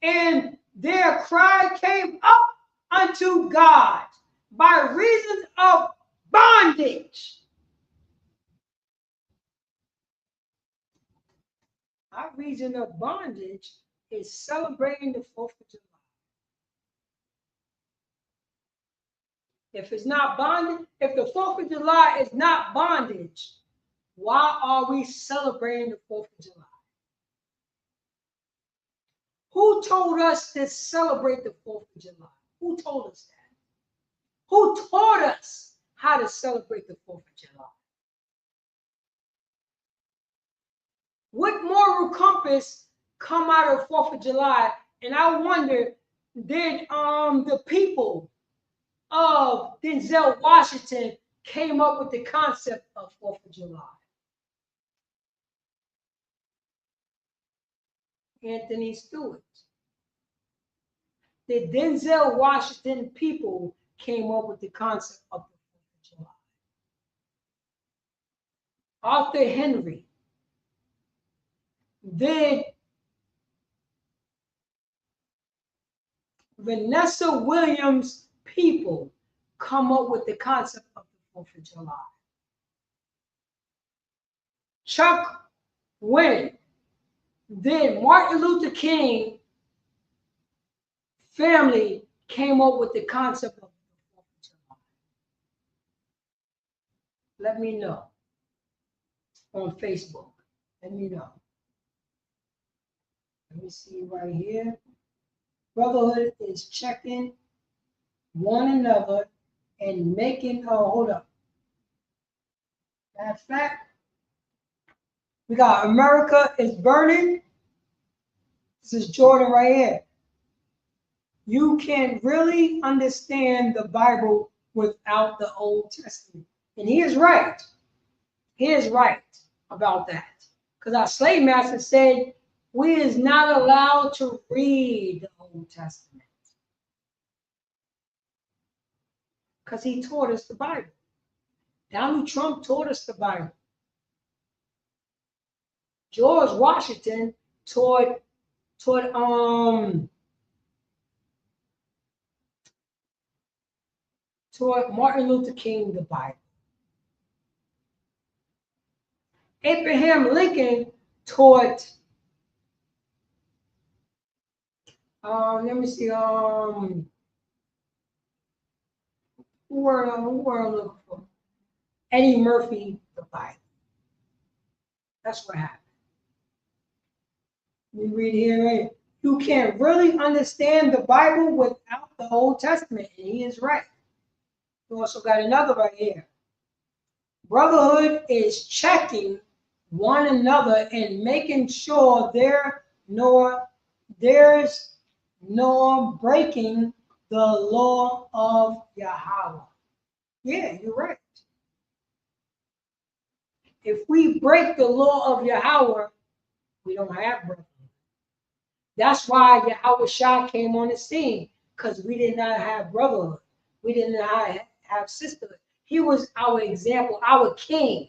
cried. And their cry came up unto God by reason of bondage. our reason of bondage is celebrating the 4th of July. If it's not bondage, if the 4th of July is not bondage, why are we celebrating the 4th of July? Who told us to celebrate the 4th of July? Who told us that? Who taught us how to celebrate the 4th of July? What moral compass come out of 4th of July? And I wonder, did the people of Denzel Washington came up with the concept of 4th of July? Anthony Stewart. The Denzel Washington people came up with the concept of the 4th of July. Arthur Henry. Did Vanessa Williams' people come up with the concept of the 4th of July? Chuck Wayne. Did Martin Luther King family came up with the concept of the 4th of July? Let me know on Facebook. Let me know. Let me see right here. Brotherhood is checking one another and making, hold up. Matter of fact, we got America is burning. This is Jordan right here. You can really understand the Bible without the Old Testament. And he is right. He is right about that. Because our slave master said, we is not allowed to read the Old Testament. Because he taught us the Bible. Donald Trump taught us the Bible. George Washington taught Martin Luther King the Bible. Abraham Lincoln taught let me see, who were I looking for? Eddie Murphy the Bible. That's what happened. We read here, right? You can't really understand the Bible without the Old Testament, and he is right. We also got another right here. Brotherhood is checking one another and making sure there's no breaking the law of Yahweh. Yeah, you're right. If we break the law of Yahweh, we don't have brotherhood. That's why Yahweh Shah came on the scene, because we did not have brotherhood. We did not have sisterhood. He was our example, our king.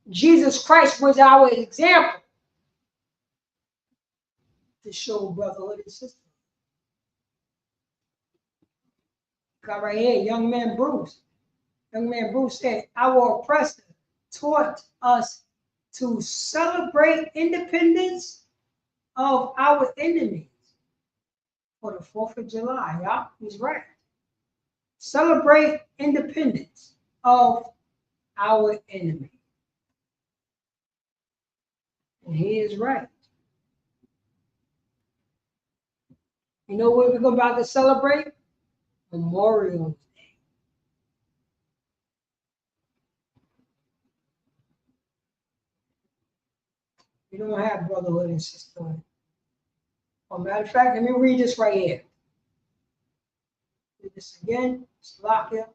Jesus Christ was our example to show brotherhood and sisterhood. Got right here, young man Bruce. Young man Bruce said, our oppressor taught us to celebrate independence of our enemies for the 4th of July. Yeah, he's right. Celebrate independence of our enemy. And he is right. You know what we're about to celebrate? Memorial Day. We don't have brotherhood and sisterhood. As a matter of fact, let me read this right here. Read this again. Slovakia.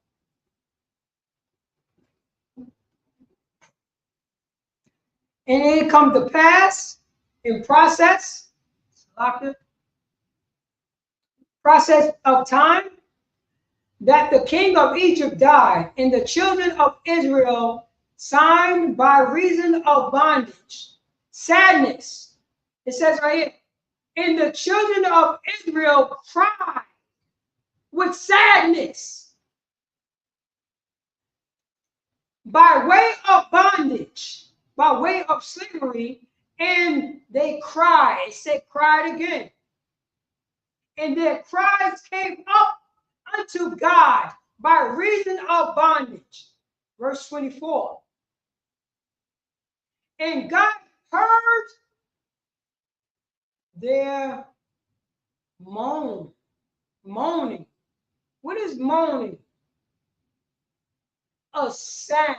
And it come to pass in process of time that the king of Egypt died, and the children of Israel signed by reason of bondage. Sadness. It says right here, and the children of Israel cried with sadness by way of bondage, by way of slavery, And they cried. It said cried again. And their cries came up unto God by reason of bondage. Verse 24. And God heard their moaning. What is moaning? A sound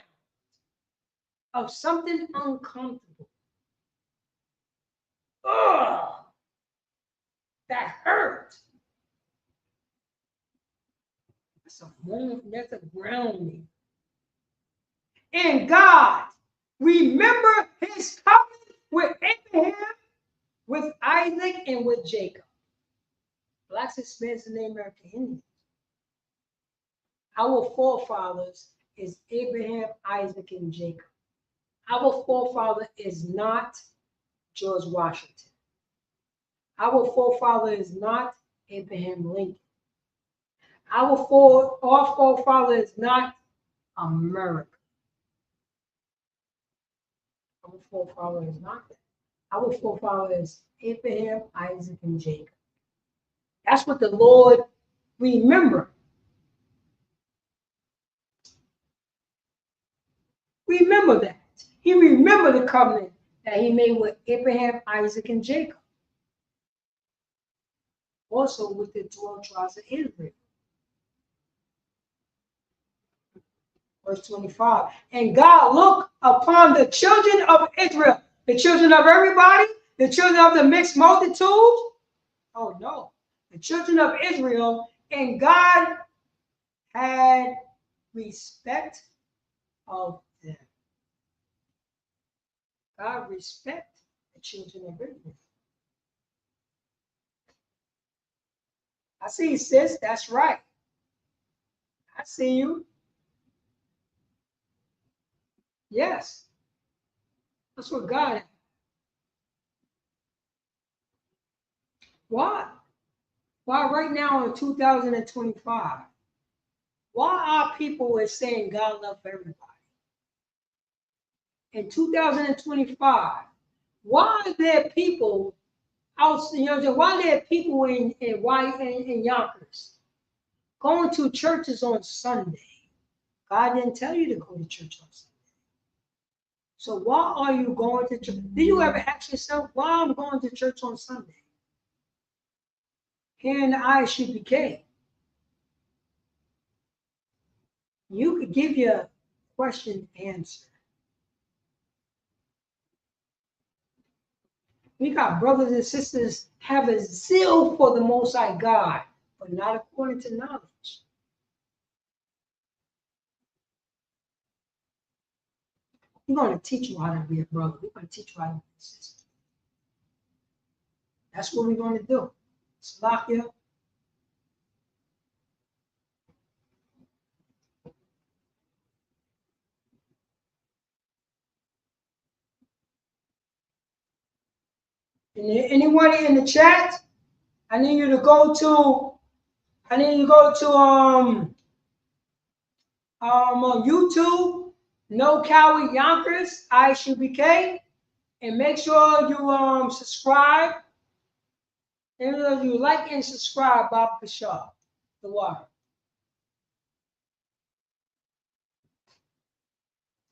of something uncomfortable. Ugh, that hurt. That's a moan, that's a grounding. And God remember his covenant with Abraham, with Isaac, and with Jacob. Blacks, Hispanics, and Native American Indians. Our forefathers is Abraham, Isaac, and Jacob. Our forefather is not George Washington. Our forefather is not Abraham Lincoln. Our forefather is not America. Our forefather is not that. Our forefather is Abraham, Isaac, and Jacob. That's what the Lord remembered. Remember that. He remembered the covenant that he made with Abraham, Isaac, and Jacob. Also with the 12 tribes of Israel. Verse 25. And God looked upon the children of Israel. The children of everybody? The children of the mixed multitude? Oh no. The children of Israel. And God had respect of them. God respect the children of Israel. I see you, sis. That's right. I see you. Yes. That's what God has. Why? Why right now in 2025? Why are people saying God loves everybody? In 2025, why are there people out, why are there people in Yonkers going to churches on Sunday? God didn't tell you to go to church on Sunday. So why are you going to church? Did you ever ask yourself, why I'm going to church on Sunday? Here in the ISUPK, you could give your question answer. We got brothers and sisters have a zeal for the Most High God, but not according to knowledge. We're going to teach you how to be a brother. We're going to teach you how to be a sister. That's what we're going to do. Slakia. Anybody in the chat? I need you to go to YouTube, No Coward Yonkers, ISUPK, and make sure you subscribe. And you like and subscribe, Bob Bashar, the water.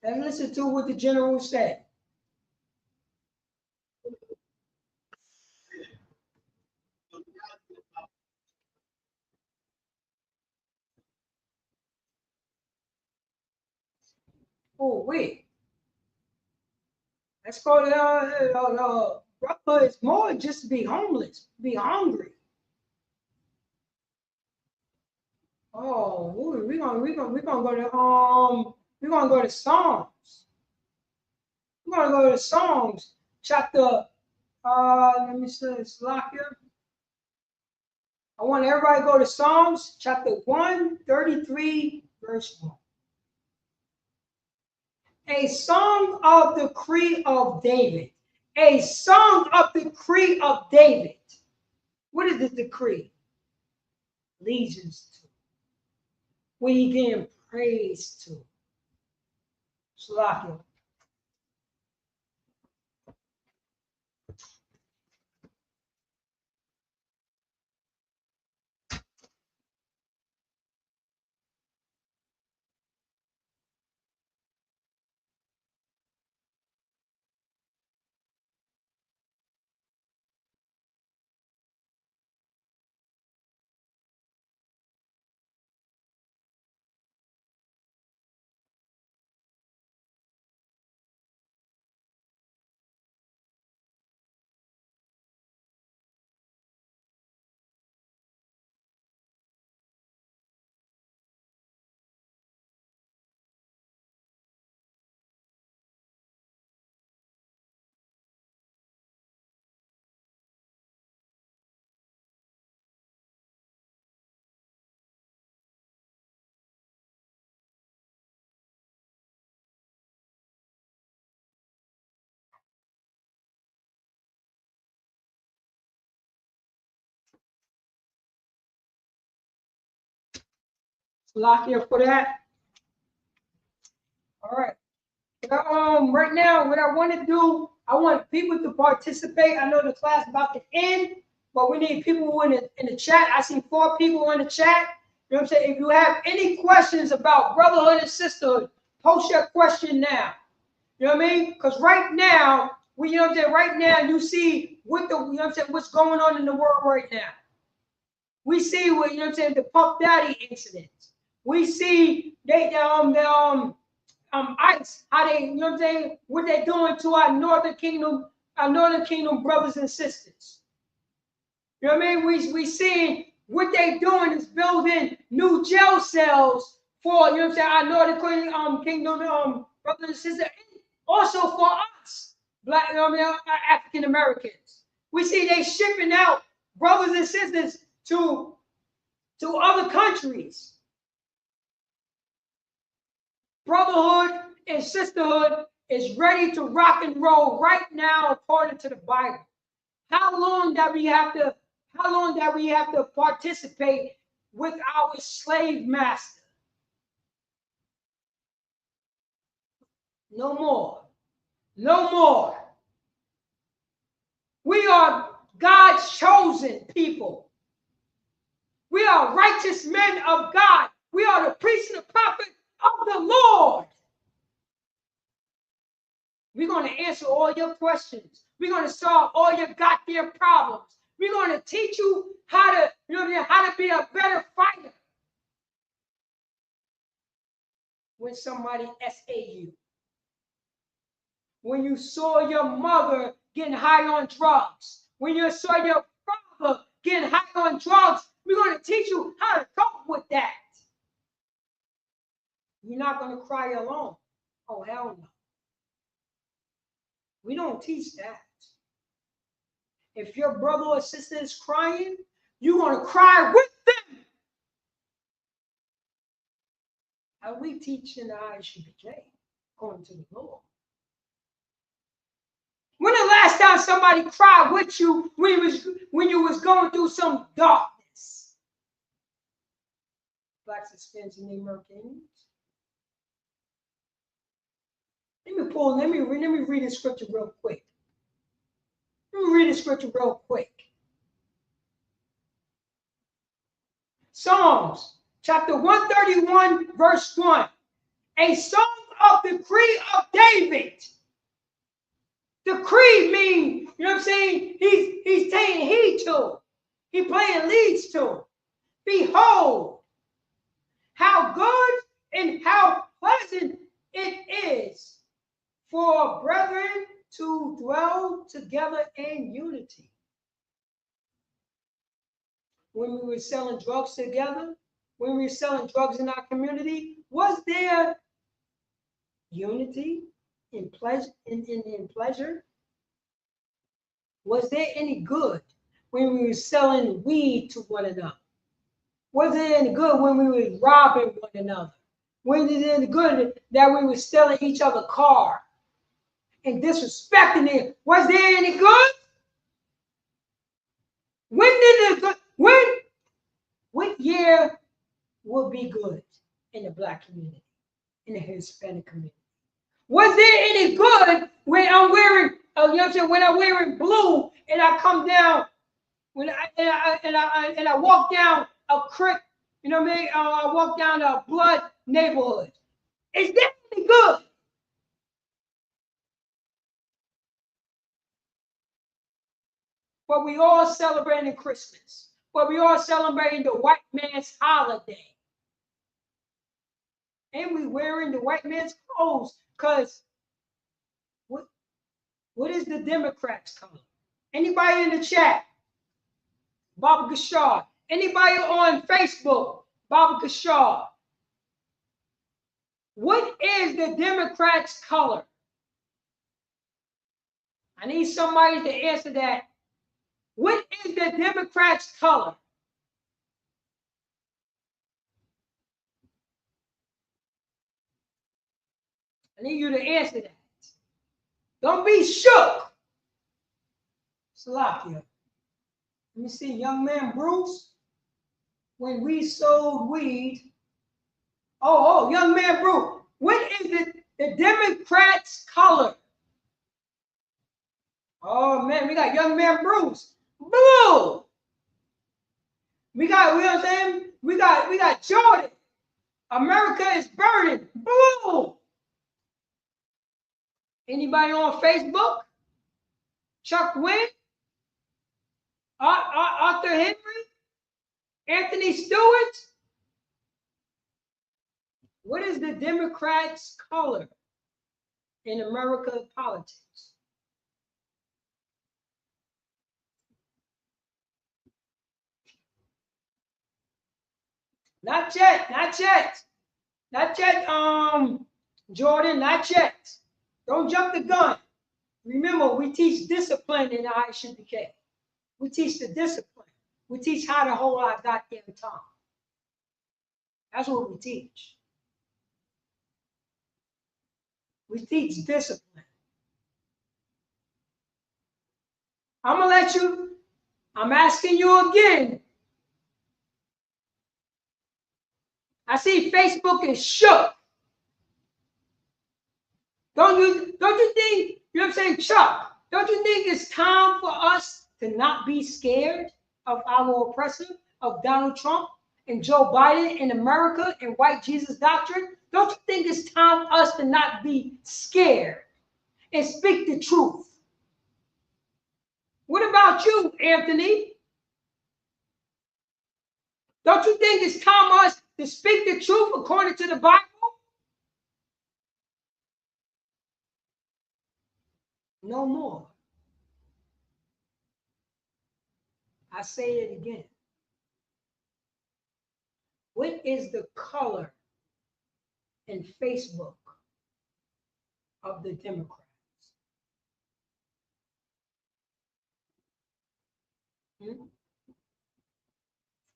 Let's listen to what the general said. Oh, wait. Let's go to Brotherhood. It's more just to be homeless, be hungry. Oh, we're gonna go to Psalms. We're gonna go to Psalms chapter. Let me see, it's locked here. I want everybody to go to Psalms chapter 133, verse 1. A song of the decree of David. A song of the decree of David. What is the decree? Allegiance to. What he getting praise to. Slakia. Lock here for that. All right. Right now, what I want to do, I want people to participate. I know the class is about to end, but we need people in the chat. I see 4 people in the chat. You know what I'm saying? If you have any questions about brotherhood and sisterhood, post your question now. You know what I mean? Because right now, you know what I'm saying? Right now, you see what you know what I'm saying, what's going on in the world right now. We see what, you know what I'm saying, the Puff Daddy incident. We see ICE, how they, you know what I'm saying, what they're doing to our Northern Kingdom brothers and sisters. You know what I mean? We seeing what they're doing is building new jail cells for, you know what I'm saying, our Northern Kingdom brothers and sisters, and also for us, Black, you know what I mean, African Americans. We see they shipping out brothers and sisters to other countries. Brotherhood and sisterhood is ready to rock and roll right now according to the Bible. How long that we have to participate with our slave master? No more. No more. We are God's chosen people. We are righteous men of God. We are the priests and the prophets of the Lord. We're going to answer all your questions. We're going to solve all your goddamn problems. We're going to teach you how to, you know, how to be a better fighter when somebody SA you. When you saw your mother getting high on drugs. When you saw your father getting high on drugs, we're going to teach you how to cope with that. You're not going to cry alone. Oh, hell no. We don't teach that. If your brother or sister is crying, you're going to cry with them. And we teach in the ISUPK, according to the Lord. When the last time somebody cried with you when you was going through some darkness? Blacks, Hispanics, and Native Americans. Let me read the scripture real quick. Psalms chapter 131, verse 1. A song of decree of David. Decree means, you know what I'm saying? He's taking heed to it. He playing leads to it. Behold, how good and how pleasant it is for brethren to dwell together in unity. When we were selling drugs together, when we were selling drugs in our community, was there unity in pleasure? In pleasure? Was there any good when we were selling weed to one another? Was there any good when we were robbing one another? Was there any good that we were stealing each other's car and disrespecting it? Was there any good? What year will be good in the Black community, in the Hispanic community? Was there any good when I'm wearing, you know what I'm saying, when I'm wearing blue and I come down, when I walk down a creek, you know what I mean? I walk down a blood neighborhood. Is that any good? But we all celebrating Christmas. But we all celebrating the white man's holiday. And we wearing the white man's clothes because what is the Democrats' color? Anybody in the chat? Baba Gashar. Anybody on Facebook? Baba Gashar. What is the Democrats' color? I need somebody to answer that. What is the Democrats' color? I need you to answer that. Don't be shook. Salakia. Let me see, young man Bruce. When we sold weed, Oh, young man, Bruce. What is the Democrats' color? Oh man, we got young man Bruce. Blue. We got, you know what I'm saying? We got Jordan. America is burning. Blue. Anybody on Facebook? Chuck Wynn? Arthur Henry? Anthony Stewart? What is the Democrats' color in American politics? Not yet, not yet. Not yet, Jordan, not yet. Don't jump the gun. Remember, we teach discipline in ISUPK. We teach the discipline. We teach how to hold our goddamn tongue. That's what we teach. We teach discipline. I'm asking you again. I see Facebook is shook. Don't you think, you know what I'm saying, Chuck, don't you think it's time for us to not be scared of our oppressor, of Donald Trump and Joe Biden in America and white Jesus doctrine? Don't you think it's time for us to not be scared and speak the truth? What about you, Anthony? Don't you think it's time for us to speak the truth according to the Bible? No more. I say it again. What is the color in Facebook of the Democrats?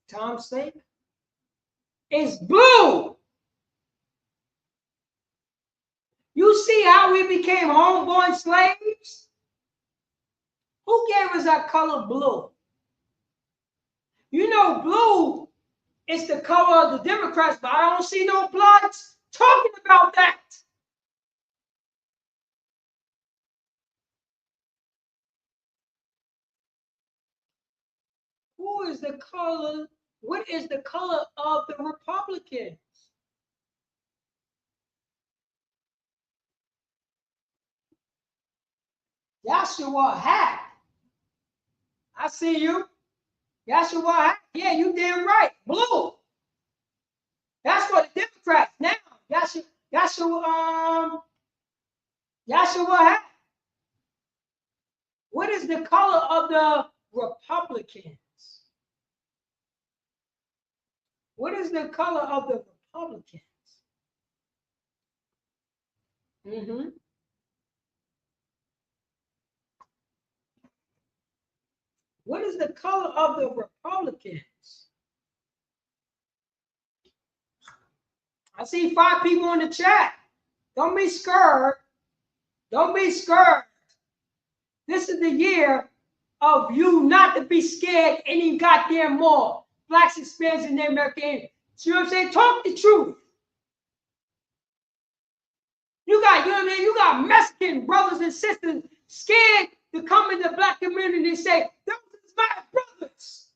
Tom's sake? It's blue. You see how we became homeborn slaves? Who gave us that color blue? You know, blue is the color of the Democrats, but I don't see no bloods talking about that. Who is the color? What is the color of the Republicans? Joshua Hack. I see you. Joshua Hack. Yeah, you damn right. Blue. That's for the Democrats. Now, Joshua Hack. What is the color of the Republicans? What is the color of the Republicans? What is the color of the Republicans? I see 5 people in the chat. Don't be scared. Don't be scared. This is the year of you not to be scared any goddamn more. Blacks, Hispanics, and Native Americans. See what I'm saying? Talk the truth. You got, you know what I mean? You got Mexican brothers and sisters scared to come in the black community and say, those are my brothers.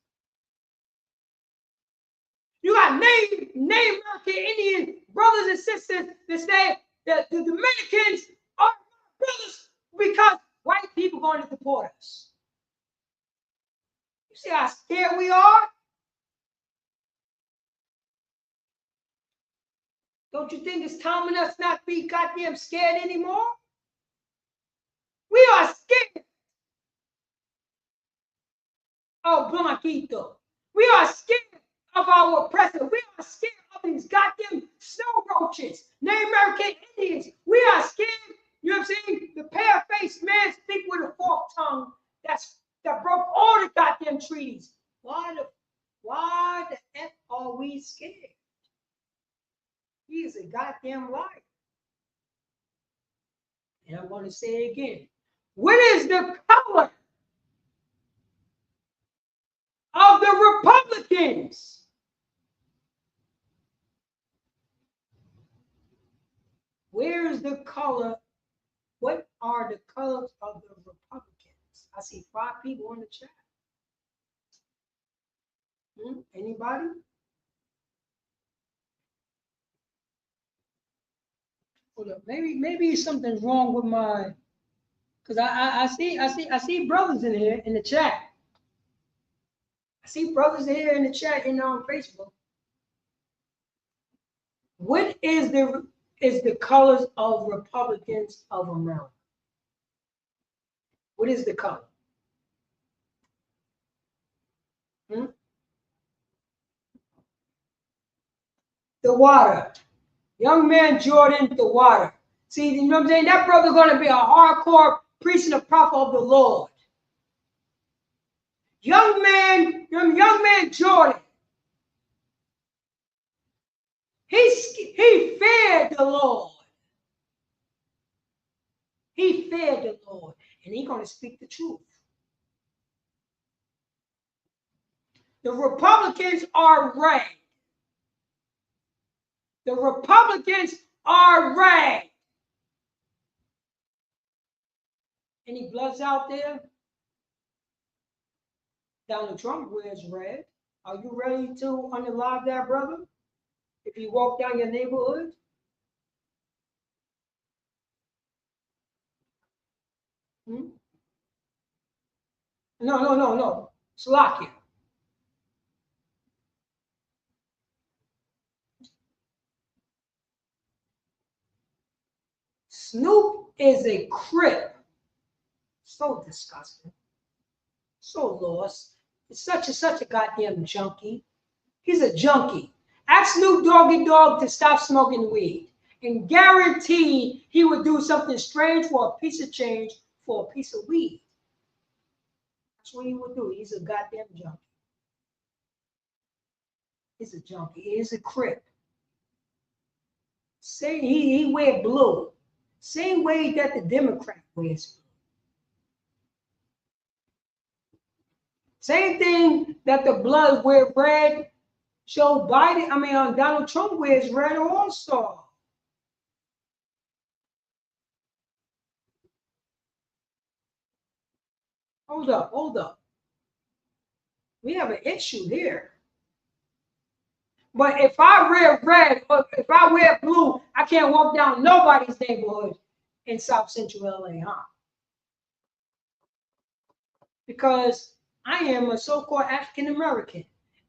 You got Native American Indian brothers and sisters that say that the Dominicans are my brothers because white people going to deport us. You see how scared we are? Don't you think it's time for us not be goddamn scared anymore? We are scared of Blanquito. We are scared of our oppressor. We are scared of these goddamn snow roaches, Native American Indians. We are scared, you know what I'm saying? The pale-faced man speak with a forked tongue that broke all the goddamn treaties. Why the F are we scared? He is a goddamn liar. And I'm going to say it again. What is the color of the Republicans? Where is the color? What are the colors of the Republicans? I see 5 people in the chat. Anybody? Hold up. Maybe something's wrong with my, because I see brothers in here in the chat. I see brothers here in the chat and on Facebook. What is the colors of Republicans of America? What is the color? The water. Young man Jordan, the water. See, you know what I'm saying? That brother's going to be a hardcore priest and a prophet of the Lord. Young man Jordan. He feared the Lord. He feared the Lord. And he's going to speak the truth. The Republicans are red. The Republicans are red. Any bloods out there? Donald Trump wears red. Are you ready to unalive that brother? If you walk down your neighborhood? No. Slovakia. Snoop is a Crip. So disgusting. So lost. It's such a goddamn junkie. He's a junkie. Ask Snoop Doggy Dogg to stop smoking weed. And guarantee he would do something strange for a piece of change for a piece of weed. That's what he would do. He's a goddamn junkie. He's a junkie. He's a Crip. Say he wear blue. Same way that the Democrat wears blue. Same thing that the blood wear red. Joe Biden, Donald Trump wears red also. Hold up. We have an issue here. But if I wear red or if I wear blue, I can't walk down nobody's neighborhood in South Central LA, huh? Because I am a so-called African American,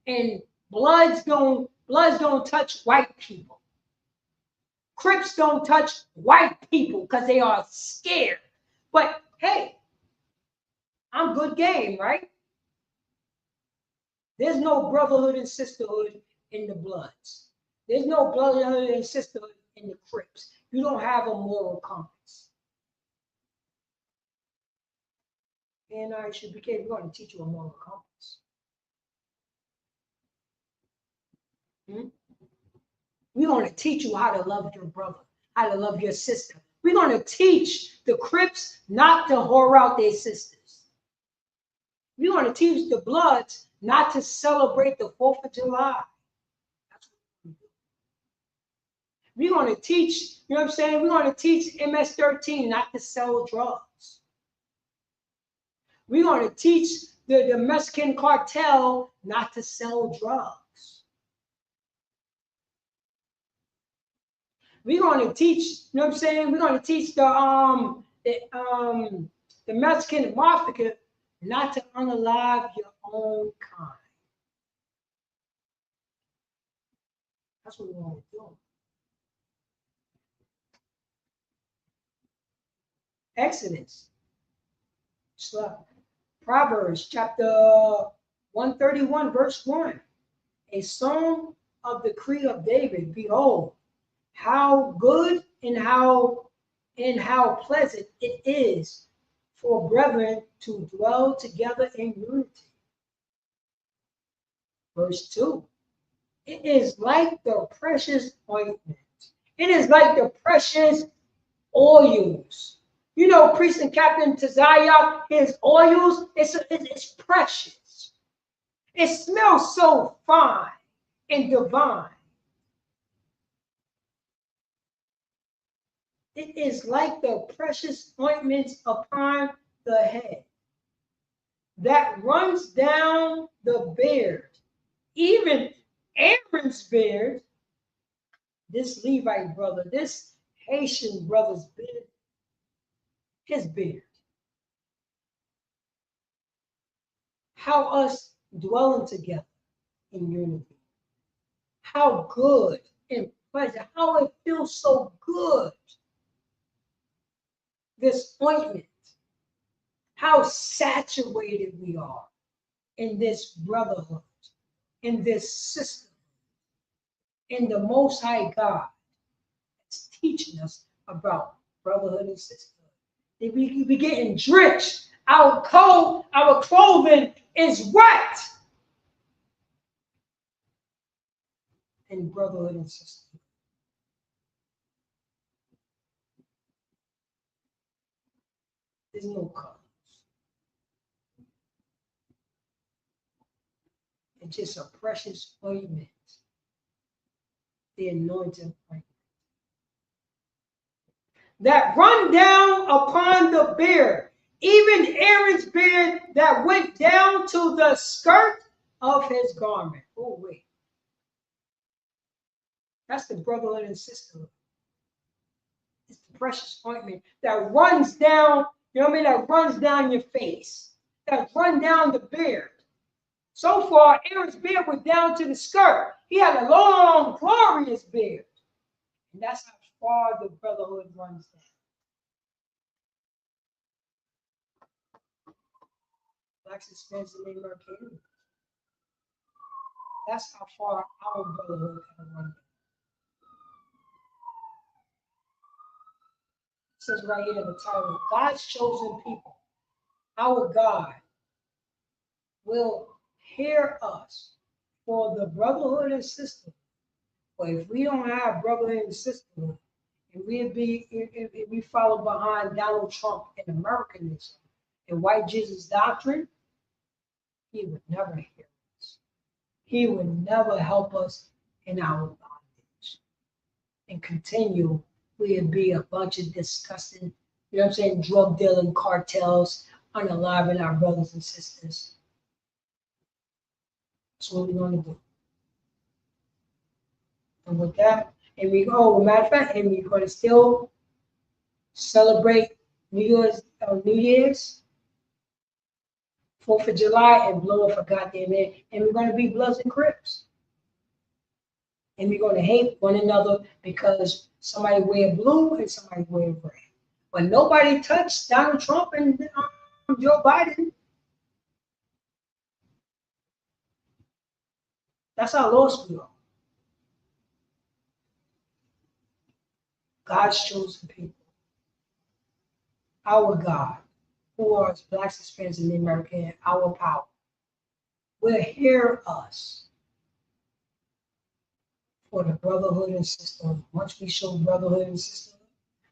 and bloods don't touch white people. Crips don't touch white people because they are scared. But hey, I'm good game, right? There's no brotherhood and sisterhood in the bloods. There's no brotherhood and sisterhood in the Crips. You don't have a moral compass. And ISUPK, we're going to teach you a moral compass. We're going to teach you how to love your brother, how to love your sister. We're going to teach the Crips not to whore out their sisters. We're going to teach the Bloods not to celebrate the 4th of July. That's what we're going to teach, you know what I'm saying? We're going to teach MS-13 not to sell drugs. We're going to teach the Mexican cartel not to sell drugs. We're going to teach, you know what I'm saying? We're going to teach the Mexican mafia not to unalive your own kind. That's what we want to do. Exodus. Proverbs chapter 131, verse 1. A song of the decree of David. Behold, how good and how pleasant it is for brethren to dwell together in unity. Verse 2. It is like the precious ointment. It is like the precious oils. You know, Priest and Captain Tazaya, his oils, it's precious. It smells so fine and divine. It is like the precious ointments upon the head that runs down the beard, even Aaron's beard, this Levite brother, this Haitian brother's beard, his beard. How us dwelling together in unity. How good and pleasant, how it feels so good. This ointment, how saturated we are in this brotherhood, in this system, in the Most High God. It's teaching us about brotherhood and sisterhood. We be getting drenched. Our clothing is wet in brotherhood and sisterhood. There's no colors. It's just a precious ointment, the anointed ointment, that run down upon the beard, even Aaron's beard that went down to the skirt of his garment. Oh, wait. That's the brotherhood and sisterhood. It's the precious ointment that runs down, you know what I mean, that runs down your face, that run down the beard. So far, Aaron's beard was down to the skirt. He had a long, glorious beard. And that's how far the brotherhood runs down. Blacks, Hispanics, and Native Americans. That's how far our brotherhood can run down. It says right here in the title, God's chosen people. Our God will hear us for the brotherhood and sisterhood. But if we don't have brotherhood and sisterhood, and if we follow behind Donald Trump and Americanism and white Jesus doctrine, he would never hear us. He would never help us in our bondage. And continue, we'd be a bunch of disgusting, you know what I'm saying, drug dealing cartels unaliving our brothers and sisters. That's what we're going to do. And with that, and we go, matter of fact, and we're going to still celebrate New Year's, 4th of July, and blow up a goddamn man. And we're going to be Bloods and Crips. And we're going to hate one another because somebody wear blue and somebody wear red. But nobody touched Donald Trump and Joe Biden. That's how lost we are. God's chosen people. Our God, who are Blacks, Hispanics, and American, our power, will hear us for the brotherhood and sisterhood. Once we show brotherhood and sisterhood,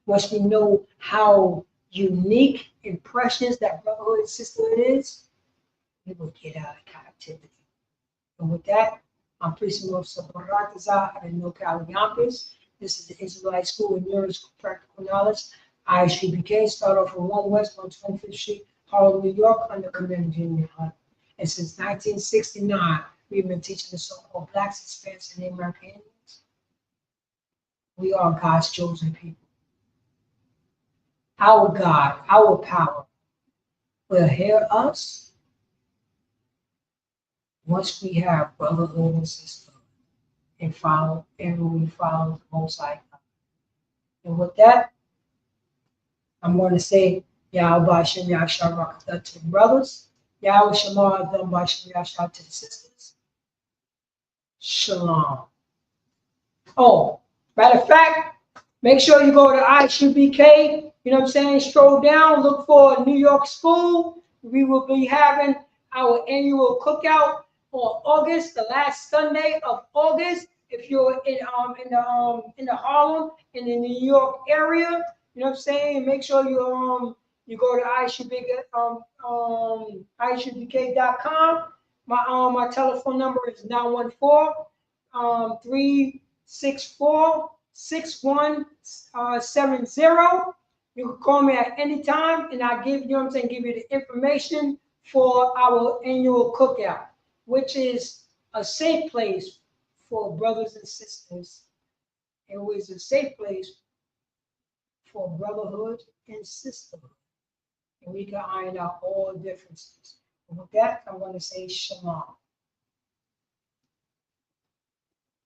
once we know how unique and precious that brotherhood and sisterhood is, we will get out of captivity. And with that, I'm Priest Officer Brtherhood out of NorCal YONKERS. This is the Israelite School of Neuroschool Practical Knowledge. ISUPK, start off from 1 West on 25th Street, Harlem, New York, under Commander Junior Hunt. And since 1969, we've been teaching the so-called Blacks, Hispanics, and Native American Indians. We are God's chosen people. Our God, our power, will hear us once we have brotherhood and sisterhood and we follow the Most High God. And with that, I'm going to say, Yahweh Shem Yahshua Rakatah to the brothers, Yahweh Shema Adam Bashem Yahshua to the sisters. Shalom. Oh, matter of fact, make sure you go to ISUPK, you know what I'm saying, stroll down, look for New York School. We will be having our annual cookout on August, the last Sunday of August. If you're in the Harlem and in the New York area, you know what I'm saying, make sure you go to ISUPK.com. My telephone number is 914-364-7264. 6170. You can call me at any time, and I'll give you, give you the information for our annual cookout, which is a safe place for brothers and sisters. It was a safe place for brotherhood and sisterhood. And we can iron out all differences. And with that, I'm going to say shalom.